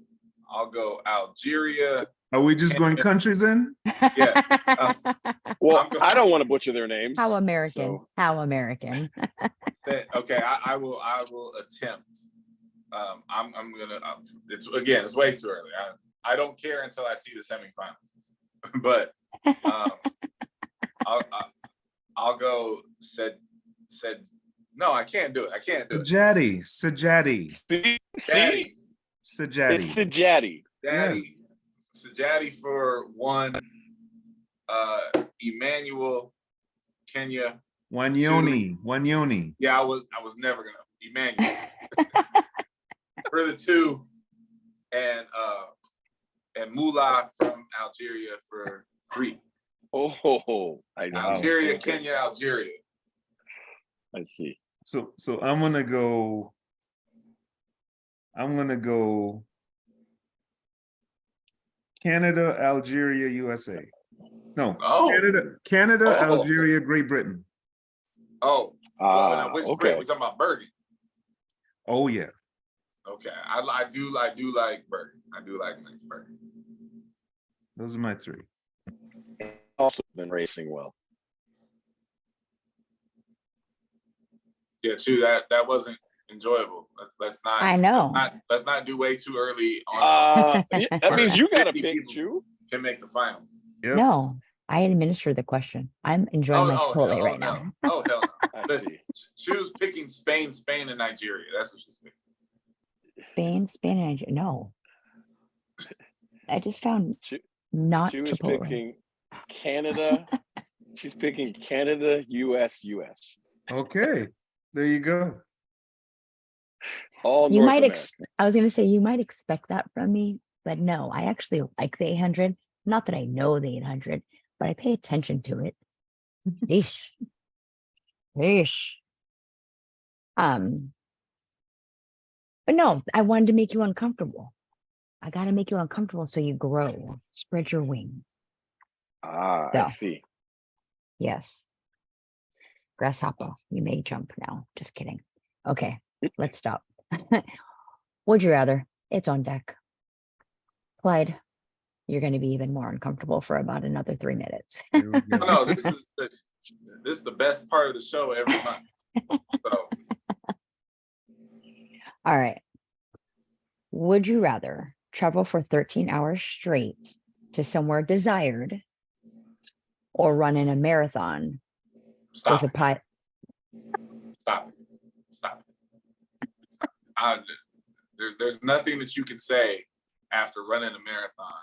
Algeria. Are we just going countries in? Yes. Well, I don't want to butcher their names. How American. So. How American. Okay, I will attempt. I'm gonna. It's way too early. I don't care until I see the semifinals. But I'll go. Said. No, I can't do it. I can't do it. Sajadi. See? Sajadi. It's Sajadi. Daddy. Sajadi for one. Emmanuel, Kenya. Wanyoni. Yeah, I was never gonna Emmanuel for the two, and Mullah from Algeria for three. Oh, I know. Algeria, Kenya, Algeria. I see. So I'm gonna go Canada, Algeria, USA. No, Canada, Algeria, Great Britain. Oh, now which okay. we talking about Bergen? Oh yeah. Okay, I do like Bergen. I do like Max Bergen. Those are my three. Also been racing well. Yeah, true. That wasn't enjoyable. Let's not. I know. Let's not do way too early on. That means you got to pick two. Can make the final. Yep. No, I administer the question. I'm enjoying my Chipotle right now. Oh hell no! Listen, she was picking Spain, and Nigeria. That's what she's picking. Spain, and Nigeria. No, I just found She not was Chipotle. picking Canada. She's picking Canada, US. Okay, there you go. All You North might America. I was gonna say you might expect that from me, but no, I actually like the 800. Not that I know the 800, but I pay attention to it. Yeesh. But no, I wanted to make you uncomfortable. I got to make you uncomfortable so you grow, spread your wings. I So. see. Yes. Grasshopper, you may jump now. Just kidding. Okay, let's stop. Would you rather? It's on deck. Clyde, you're going to be even more uncomfortable for about another 3 minutes. Here we go. No, this This is the best part of the show every month. So All right. Would you rather travel for 13 hours straight to somewhere desired or run in a marathon stop with a it. pie? Stop it. Stop it. There's nothing that you can say after running a marathon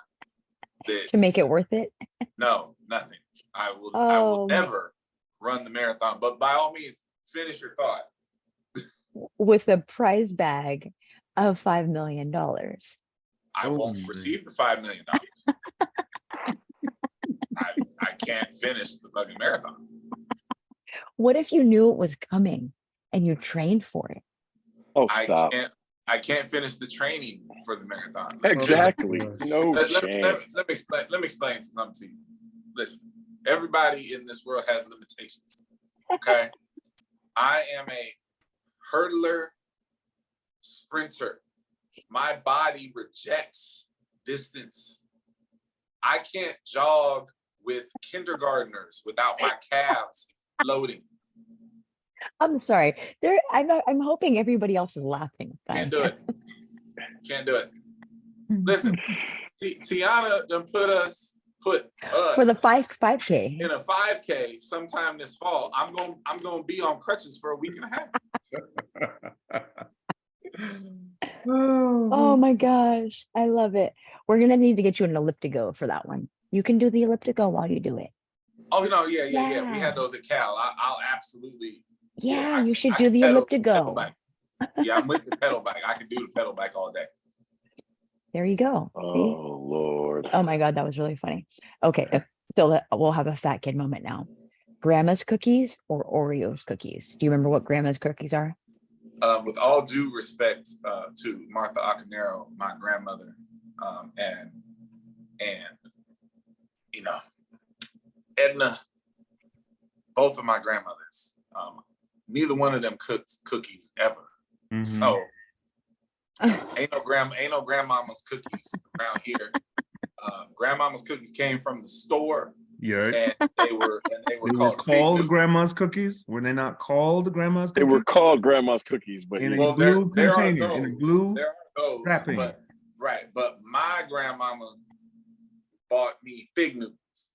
that To make it worth it? no, nothing. I will Oh. never run the marathon. But by all means, finish your thought. With a prize bag of $5 million. I won't receive the $5 million. I can't finish the fucking marathon. What if you knew it was coming and you trained for it? Oh, stop. I can't finish the training for the marathon. Exactly. No Let chance. me explain something to you. Listen, everybody in this world has limitations. Okay. I am a hurdler, sprinter. My body rejects distance. I can't jog with kindergartners without my calves floating. I'm sorry. I'm hoping everybody else is laughing. Can't do it. Can't do it. Listen, Tiana done put us For the 5K. in a 5K sometime this fall. I'm gonna be on crutches for a week and a half. Oh my gosh. I love it. We're gonna need to get you an elliptigo for that one. You can do the elliptigo while you do it. Oh, you know, yeah. We Yeah. had those at Cal. I'll absolutely. Yeah, I- you should I do can the pedal elliptigo. bike. Yeah, I'm with the pedal bike. I can do the pedal bike all day. There you go. Oh, See? Lord. Oh my God, that was really funny. Okay, so we'll have a fat kid moment now. Grandma's cookies or Oreos cookies? Do you remember what grandma's cookies are? With all due respect to Martha Acanero, my grandmother, and you know, Edna, both of my grandmothers, neither one of them cooked cookies ever. Mhm. So ain't no grandmama's cookies around here. Grandmama's cookies came from the store, Yeah. and they were They were called called Big Noodle. grandma's cookies. Were they not called grandma's They cookies? were called grandma's cookies, but In a yeah. Well, blue there are container, in a those. blue There are those, wrapping. but right. But my grandmama bought me fig Newtons.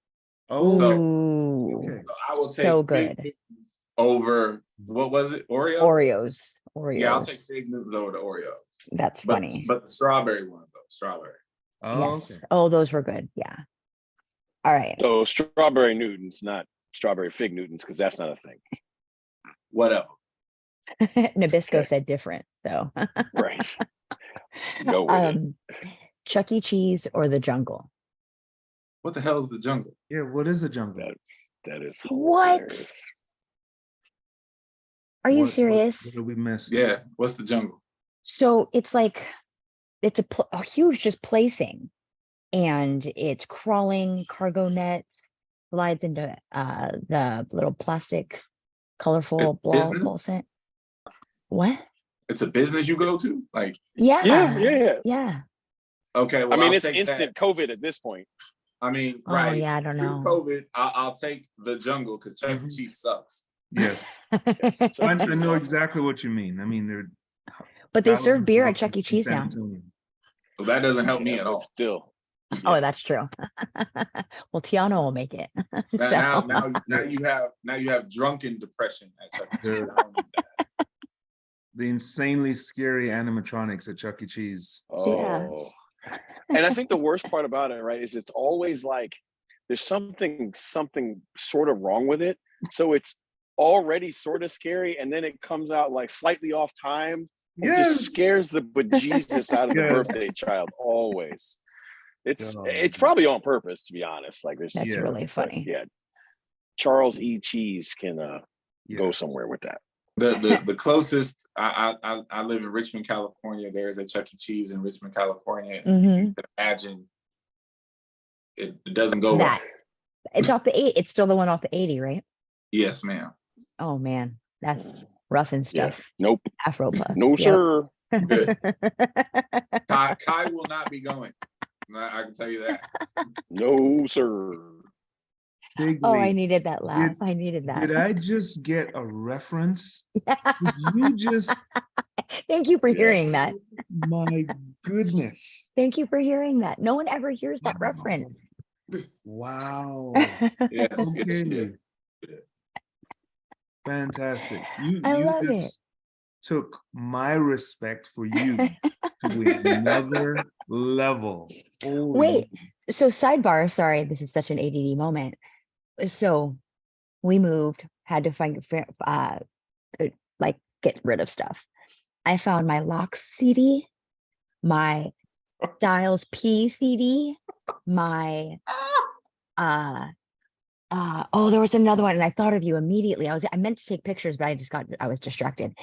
Oh, So- Ooh, okay. So I will take So Fig good. Newtons over what was it? Oreo? Oreos. Yeah, I'll Oreos. take Fig Newtons over the Oreo. That's But funny. but the strawberry ones though, strawberry. Oh, Yes. okay. Oh, those were good. Yeah. All right. So strawberry Newtons, not strawberry fig Newtons, because that's not a thing. Whatever. Nabisco Okay. said different. So Right. No, we didn't. Chuck E. Cheese or the jungle? What the hell is the jungle? Yeah, what is a jungle? That is What? hilarious. Are you What serious? did we miss? Yeah, what's the jungle? So it's like it's a huge just plaything, and it's crawling cargo nets, slides into the little plastic colorful business? ball set. What? It's a business you go to? Like, Yeah. Yeah. okay, well, I mean, I'll it's take instant that. COVID at this point. I mean, Oh right. yeah, I don't Through know. COVID, I'll take the jungle because Chuck E. Mhm. Cheese sucks. Yes. I know exactly what you mean. I mean, they're But they serve thousands beer of at Chuck E. in Cheese San now. Antonio. So that doesn't help me Yeah, at but all. still. Oh, that's true. Well, Tiana will make it. So, Now you have drunken depression at Chuck E. Cheese. Dude. I don't need that. The insanely scary animatronics at Chuck E. Cheese. Yeah. Oh. And I think the worst part about it, right, is it's always like there's something sort of wrong with it. So it's already sort of scary, and then it comes out like slightly off time. It Yes. just scares the bejesus out of the Yes. birthday child always. It's Oh, it's man. probably on purpose, to be honest. Like there's that's Yeah. really but, funny. yeah. Charles E. Cheese can Yeah. go somewhere with that. The closest I live in Richmond, California. There is a Chuck E. Cheese in Richmond, California. And Mhm. you can imagine it doesn't go well. That it's off the 8. It's still the one off the 80, right? Yes, ma'am. Oh man, that's rough and Yeah. stuff. Nope. Afro puffs. No, Yep. sir. Good. Kai will not be going. I can tell you that. No, sir. Big Oh, I league. needed that laugh. Did- I needed that. Did I just get a reference? Did you just, Thank you for hearing Yes. that. my goodness. Thank you for hearing that. No one ever hears that reference. Wow. Yes, yes, she Okay. did. Fantastic. I You love it. just took my respect for you to another level. Holy Wait, so sidebar, sorry, this is such an ADD moment. So we moved, had to like get rid of stuff. I found my Locks CD, my Styles P CD, my oh, there was another one, and I thought of you immediately. I meant to take pictures, but I was distracted.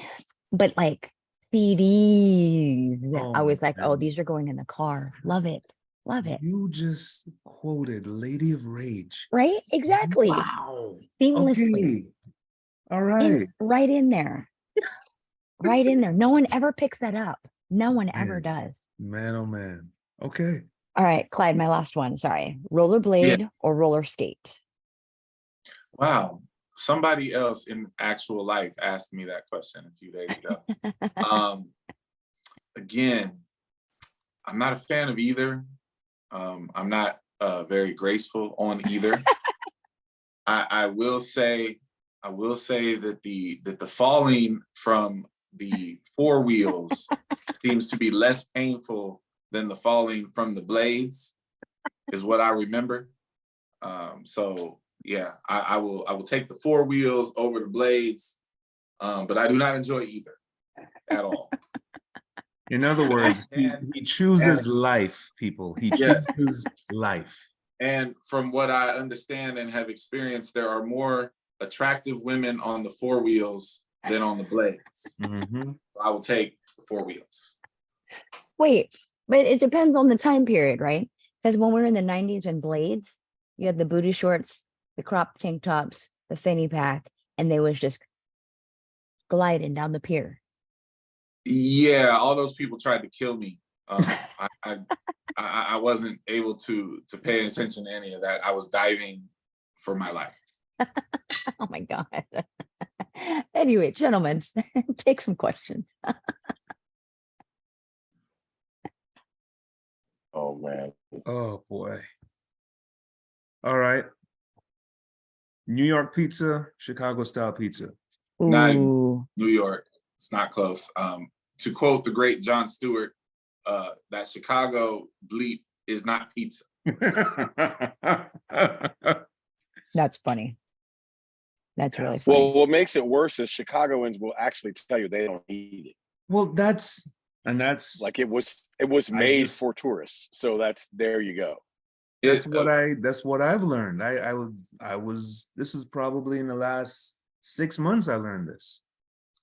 But like CDs, I Oh, was like, oh, man. these are going in the car. Love it. Love it. You just quoted Lady of Rage. Right? Exactly. Wow. Seamlessly. Okay. All right. Right in there. Right in there. No one ever picks that up. No one ever Man. does. Man, oh man. Okay. All right, Clyde, my last one. Sorry. Rollerblade or roller skate? Wow. Somebody else in actual life asked me that question a few days ago. Again, I'm not a fan of either. I'm not very graceful on either. I will say that the falling from the four wheels seems to be less painful than the falling from the blades, is what I remember. So yeah, I will take the four wheels over the blades, but I do not enjoy either at all. In other words, he chooses life, people. He Yes. chooses life. And from what I understand and have experienced, there are more attractive women on the four wheels than on the blades. Mhm. I will take the four wheels. Wait, but it depends on the time period, right? Because when we were in the 90s and blades, you had the booty shorts, the crop tank tops, the fanny pack, and they was just gliding down the pier. Yeah, all those people tried to kill me. I wasn't able to pay attention to any of that. I was diving for my life. Oh my God. Anyway, gentlemen, take some questions. Oh man. Oh boy. All right. New York pizza, Chicago style pizza. Not even Ooh, New York. It's not close. To quote the great Jon Stewart, that Chicago bleep is not pizza. that's funny. That's really Well, funny. what makes it worse is Chicagoans will actually tell you they don't eat it. Well, that's Like it was made for tourists. So there you go. that's what I've learned. I was this is probably in the last 6 months I learned this.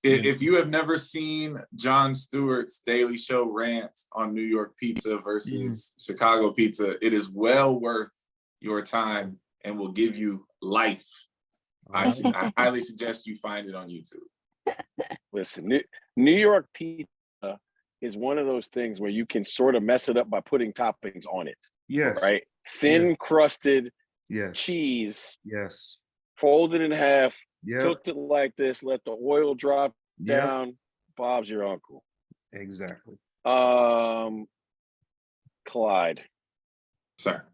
If you have never seen Jon Stewart's Daily Show rant on New York pizza versus Chicago pizza, it is well worth your time and will give you life. I highly suggest you find it on YouTube. Listen, New York pizza is one of those things where you can sort of mess it up by putting toppings on it. Yes. Right? Thin crusted Yes. cheese, Yes. folded in half, Yep. tilt it like this, let the oil drop down. Bob's your uncle. Exactly. Clyde. Sir.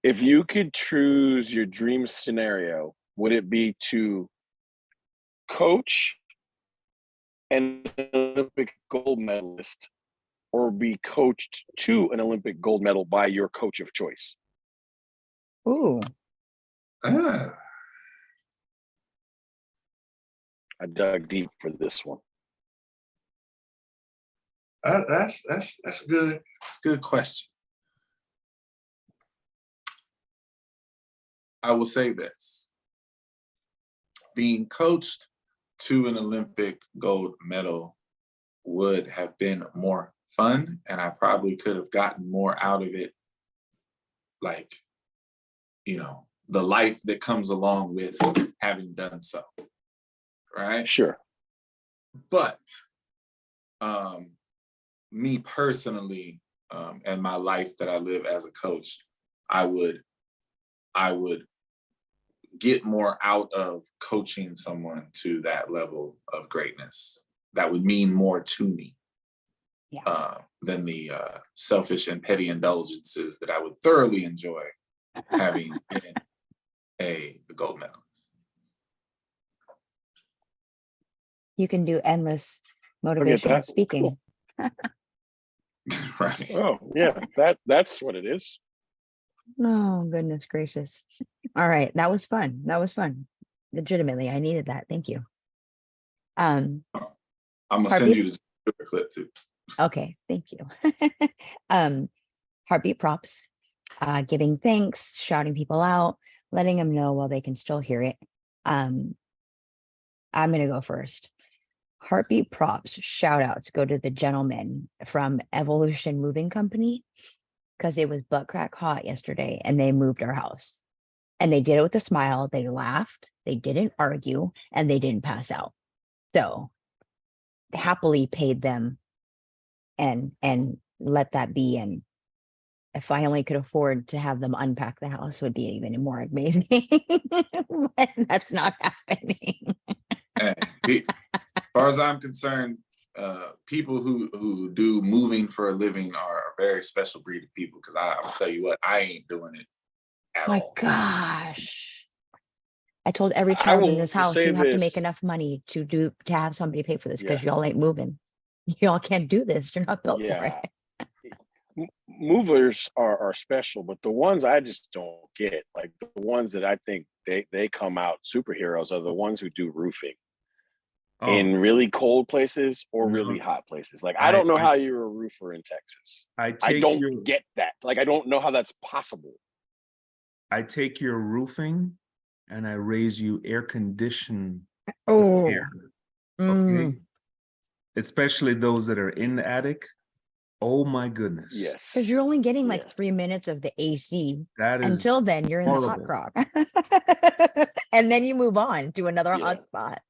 If you could choose your dream scenario, would it be to coach an Olympic gold medalist or be coached to an Olympic gold medal by your coach of choice? Ooh. I dug deep for this one. That's a good question. I will say this. Being coached to an Olympic gold medal would have been more fun, and I probably could have gotten more out of it, like, the life that comes along with having done so, right? Sure. But me personally, and my life that I live as a coach, I would get more out of coaching someone to that level of greatness. That would mean more to me. Than the selfish and petty indulgences that I would thoroughly enjoy having been a gold medalist. You can do endless that. motivational speaking. Right. Oh yeah, that's what it is. Oh, goodness gracious. All right. That was fun. That was fun. Legitimately, I needed that. Thank you. I'm gonna send Heartbeat? you the clip too. Okay, thank you. Heartbeat props, giving thanks, shouting people out, letting them know while they can still hear it. I'm gonna go first. Heartbeat props, shout outs go to the gentleman from Evolution Moving Company, because it was butt crack hot yesterday and they moved our house. And they did it with a smile. They laughed, they didn't argue, and they didn't pass out. So happily paid them and let that be. And if I only could afford to have them unpack the house, would be even more amazing. But that's not happening. And as far as I'm concerned, people who do moving for a living are a very special breed of people. Because I'll tell you what, I ain't doing it at My all. gosh. I told every I child in will this house, say you have to make this. enough money to have somebody pay for this, because Yeah. y'all ain't moving. Y'all can't do this. You're not built for Yeah. it. Movers are special, but the ones I just don't get, like the ones that I think they come out superheroes, are the ones who do roofing in really cold places or really hot places. Like I don't know how you're a roofer in Texas. I don't get that. Like I don't know how that's possible. I take your roofing and I raise you air condition Oh, air. Okay. Especially those that are in the attic. Oh my goodness. Yes. because you're only getting like Yeah. 3 minutes of the AC. That is Until then, you're in the hot horrible. crock. And then you move on to another hot spot.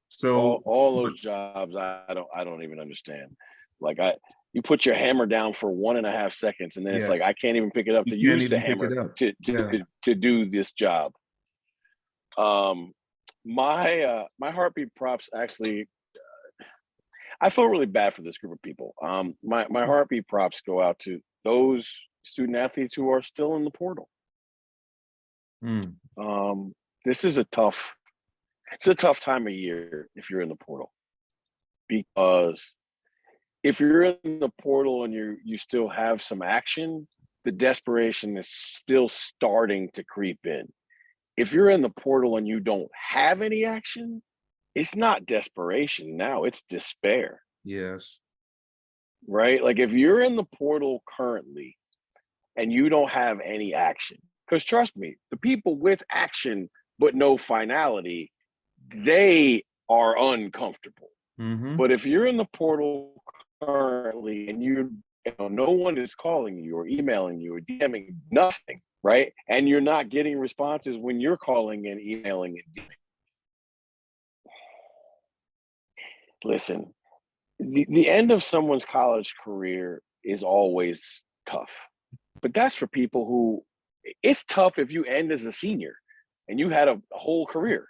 So all those jobs I don't even understand. Like you put your hammer down for 1.5 seconds and then it's like yes, I can't even pick it up you to can't use the even pick it hammer up. to do this job. My heartbeat props actually, I feel really bad for this group of people. My heartbeat props go out to those student athletes who are still in the portal. This is it's a tough time of year if you're in the portal, because if you're in the portal and you still have some action, the desperation is still starting to creep in. If you're in the portal and you don't have any action, it's not desperation now, it's despair. Yes. Right? Like if you're in the portal currently and you don't have any action, because trust me, the people with action but no finality, they are uncomfortable. But if you're in the portal currently and no one is calling you or emailing you or DMing, nothing, right? And you're not getting responses when you're calling and emailing and DMing. Listen, the end of someone's college career is always tough, but that's for people who, it's tough if you end as a senior and you had a whole career,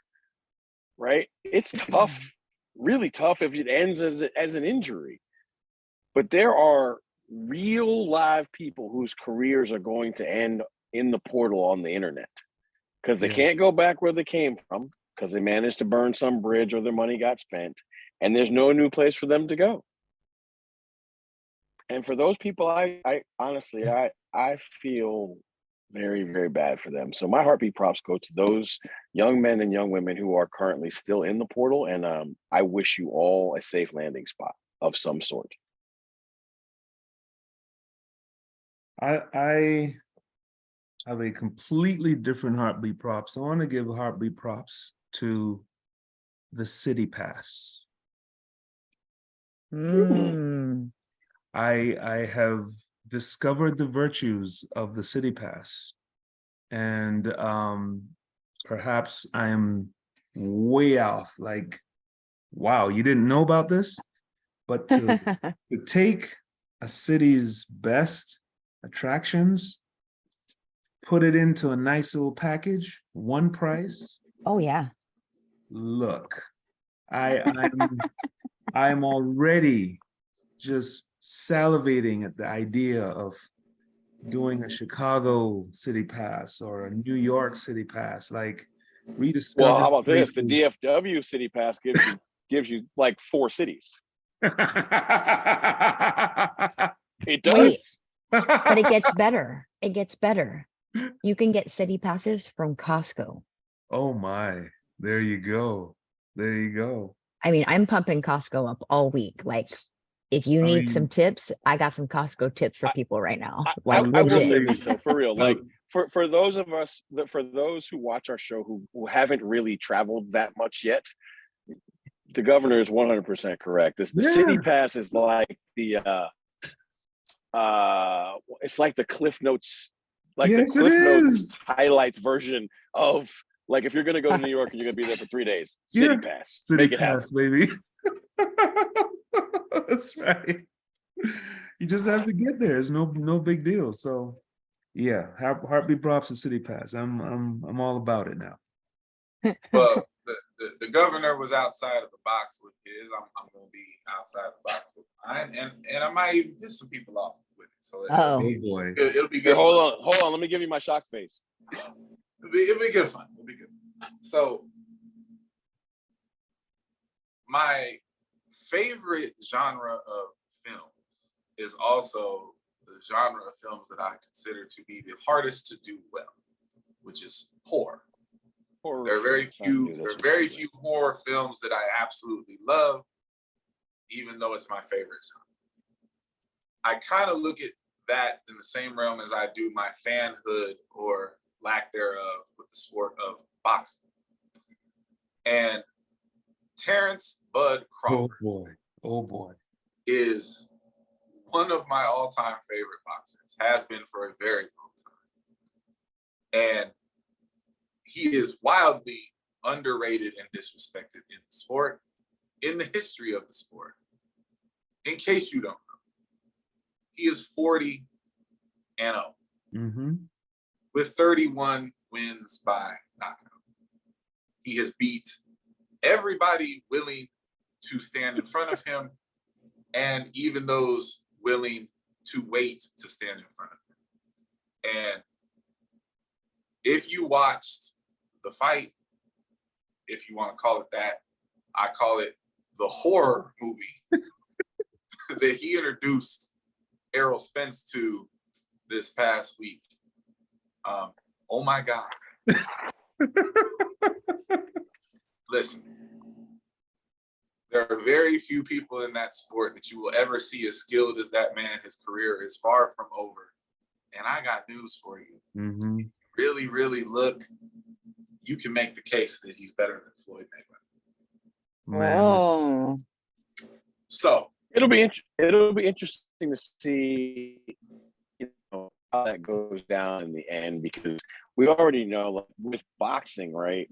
right? It's tough, really tough if it ends as an injury. But there are real live people whose careers are going to end in the portal on the internet because they can't go back where they came from because they managed to burn some bridge or their money got spent and there's no new place for them to go. And for those people, I honestly, I feel very, very bad for them. So my heartbeat props go to those young men and young women who are currently still in the portal. And I wish you all a safe landing spot of some sort. I have a completely different heartbeat props. I want to give heartbeat props to the City Pass. I have discovered the virtues of the City Pass, and perhaps I'm way off. Like, wow, you didn't know about this? But to take a city's best attractions, put it into a nice little package, one price. Oh, yeah. Look, I'm already just salivating at the idea of doing a Chicago City Pass or a New York City Pass, like rediscover. Well, how about this? The places. DFW City Pass gives you like 4 cities. It does. Wait. But it gets better. It gets better. You can get city passes from Costco. Oh my, there you go. There you go. I mean, I'm pumping Costco up all week. Like, if you I need mean- some tips, I got some Costco tips for people right now. I Like, will say legit. this though, for real. Like Oh. for those of us for those who watch our show who haven't really traveled that much yet, the governor is 100% correct. The City Yeah. Pass is like the it's like the Cliff Notes, like Yes, the it Cliff Notes is. highlights version of, like, if you're gonna go to New York and you're gonna be there for 3 days, City Yeah. Pass. City Make it happen. Pass, baby. That's right. You just have to get there. It's no big deal. So yeah, heartbeat props to City Pass. I'm all about it now. Well, the governor was outside of the box with his. I'm going to be outside the box with mine, and I might even piss some people off with it. So Oh. Oh boy. it'll be Hey, good. hold on. Let me give you my shock face. It'll be good fun. It'll be good. So my favorite genre of films is also the genre of films that I consider to be the hardest to do well, which is horror. Horror There are very films. I knew few. this There are was very coming. few horror films that I absolutely love, even though it's my favorite genre. I kind of look at that in the same realm as I do my fanhood or lack thereof with the sport of boxing. And Terrence Bud Oh Crawford boy. Oh boy. is one of my all-time favorite boxers, has been for a very long time. And he is wildly underrated and disrespected in the sport, in the history of the sport. In case you don't know, he is 40-0 Mm-hmm. with 31 wins by knockout. He has beat everybody willing to stand in front of him, and even those willing to wait to stand in front of him. And if you watched the fight, if you want to call it that, I call it the horror movie that he introduced Errol Spence to this past week. Oh my God. Listen, there are very few people in that sport that you will ever see as skilled as that man. His career is far from over. And I got news for you. Mm-hmm. Really, really look, you can make the case that he's better than Floyd Mayweather. Man. Oh. So It'll be interesting to see, how that goes down in the end, because we already know, like, with boxing, right?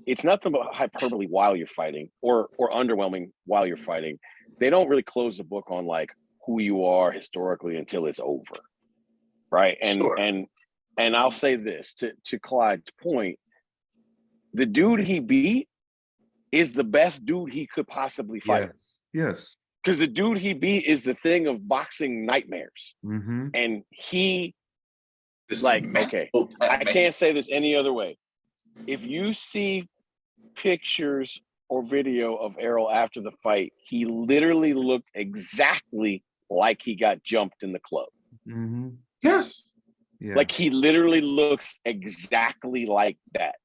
It's nothing but hyperbole while you're fighting, or underwhelming while you're fighting. They don't really close the book on, like, who you are historically until it's over, right? And Sure. and I'll say this to Clyde's point: the dude he beat is the best dude he could possibly fight. Yes. Because the dude he beat is the thing of boxing nightmares. Mm-hmm. And he this is like, is okay, I can't say this any other way. If you see pictures or video of Errol after the fight, he literally looked exactly like he got jumped in the club. Mm-hmm. Yes. Yeah. Like, he literally looks exactly like that,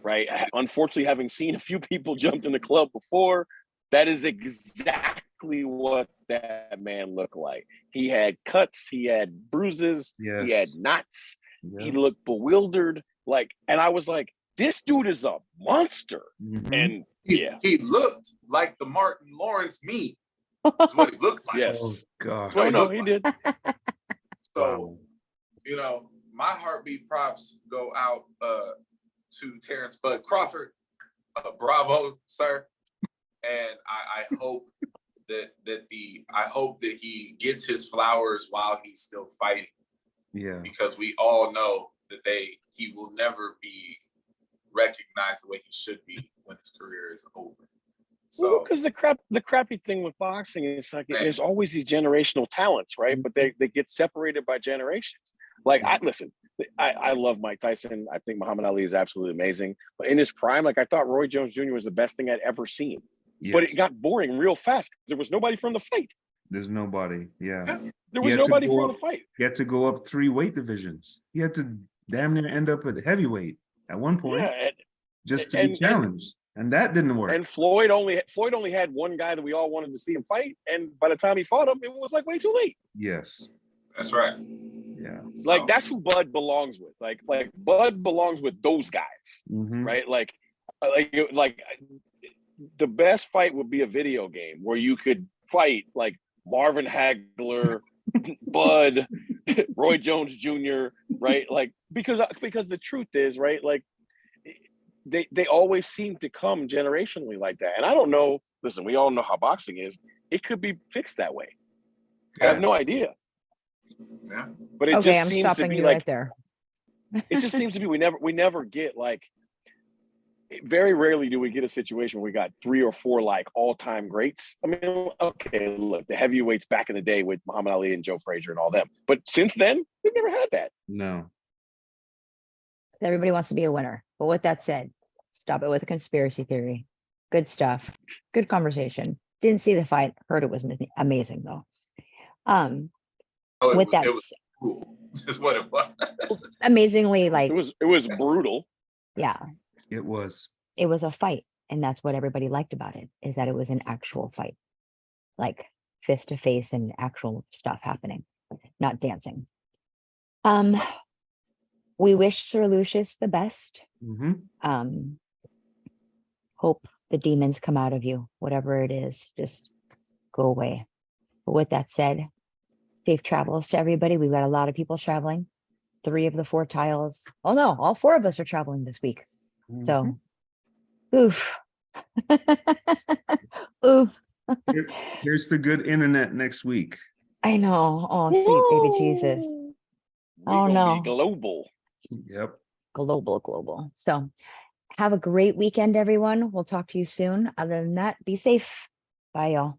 right? Unfortunately, having seen a few people jumped in the club before, that is exactly what that man looked like. He had cuts, he had bruises, Yes. he had knots, Yeah. he looked bewildered. Like, and I was like, this dude is a monster. Mhm. And He looked like the Martin Lawrence meme. That's what he looked like. yes. Oh God. Well, No, he did. So, my heartbeat props go out to Terrence Bud Crawford. Bravo, sir. And I hope I hope that he gets his flowers while he's still fighting, Yeah. because we all know that he will never be recognized the way he should be when his career is over. So because the crappy thing with boxing is like Man. there's always these generational talents, right? But they get separated by generations. Like I love Mike Tyson. I think Muhammad Ali is absolutely amazing. But in his prime, like I thought Roy Jones Jr. was the best thing I'd ever seen. But Yes. it got boring real fast. There was nobody from the fight. There's nobody. Yeah. There He was had to nobody go from up- the fight. He had to go up 3 weight divisions. He had to damn near end up at heavyweight at one point Yeah, just to be challenged. And that didn't work. and Floyd only had one guy that we all wanted to see him fight, and by the time he fought him, it was like way too late. Yes. that's right. Yeah. Like that's who Bud belongs with. Like Bud belongs with those guys, Mhm. right? Like the best fight would be a video game where you could fight like Marvin Hagler, Bud, Roy Jones Jr., right? Like because the truth is, right? Like they always seem to come generationally like that. And I don't know, listen, we all know how boxing is. It could be fixed that way. I have no idea. Yeah. But it Okay, just I'm seems to stopping be you like right there. it just seems to be we never get like very rarely do we get a situation where we got 3 or 4 like all-time greats. I mean, okay, look, the heavyweights back in the day with Muhammad Ali and Joe Frazier and all them. But since then, we've never had that. No. Everybody wants to be a winner. But with that said, stop it with a conspiracy theory. Good stuff. Good conversation. Didn't see the fight. Heard it was amazing though. Oh, With that it was cool. Is what it was. amazingly, like, It was brutal. yeah, It was. it was a fight. And that's what everybody liked about it, is that it was an actual fight. Like fist to face and actual stuff happening, not dancing. We wish Sir Lucius the best. Mhm. Hope the demons come out of you, whatever it is, just go away. But with that said, safe travels to everybody. We've got a lot of people traveling. 3 of the 4 tiles. Oh no, all 4 of us are traveling this week. So, oof. Oof. Here's the good internet next week. I know. Oh, sweet baby Jesus. We Oh, gonna no. be global. Yep. Global. So have a great weekend, everyone. We'll talk to you soon. Other than that, be safe. Bye, y'all.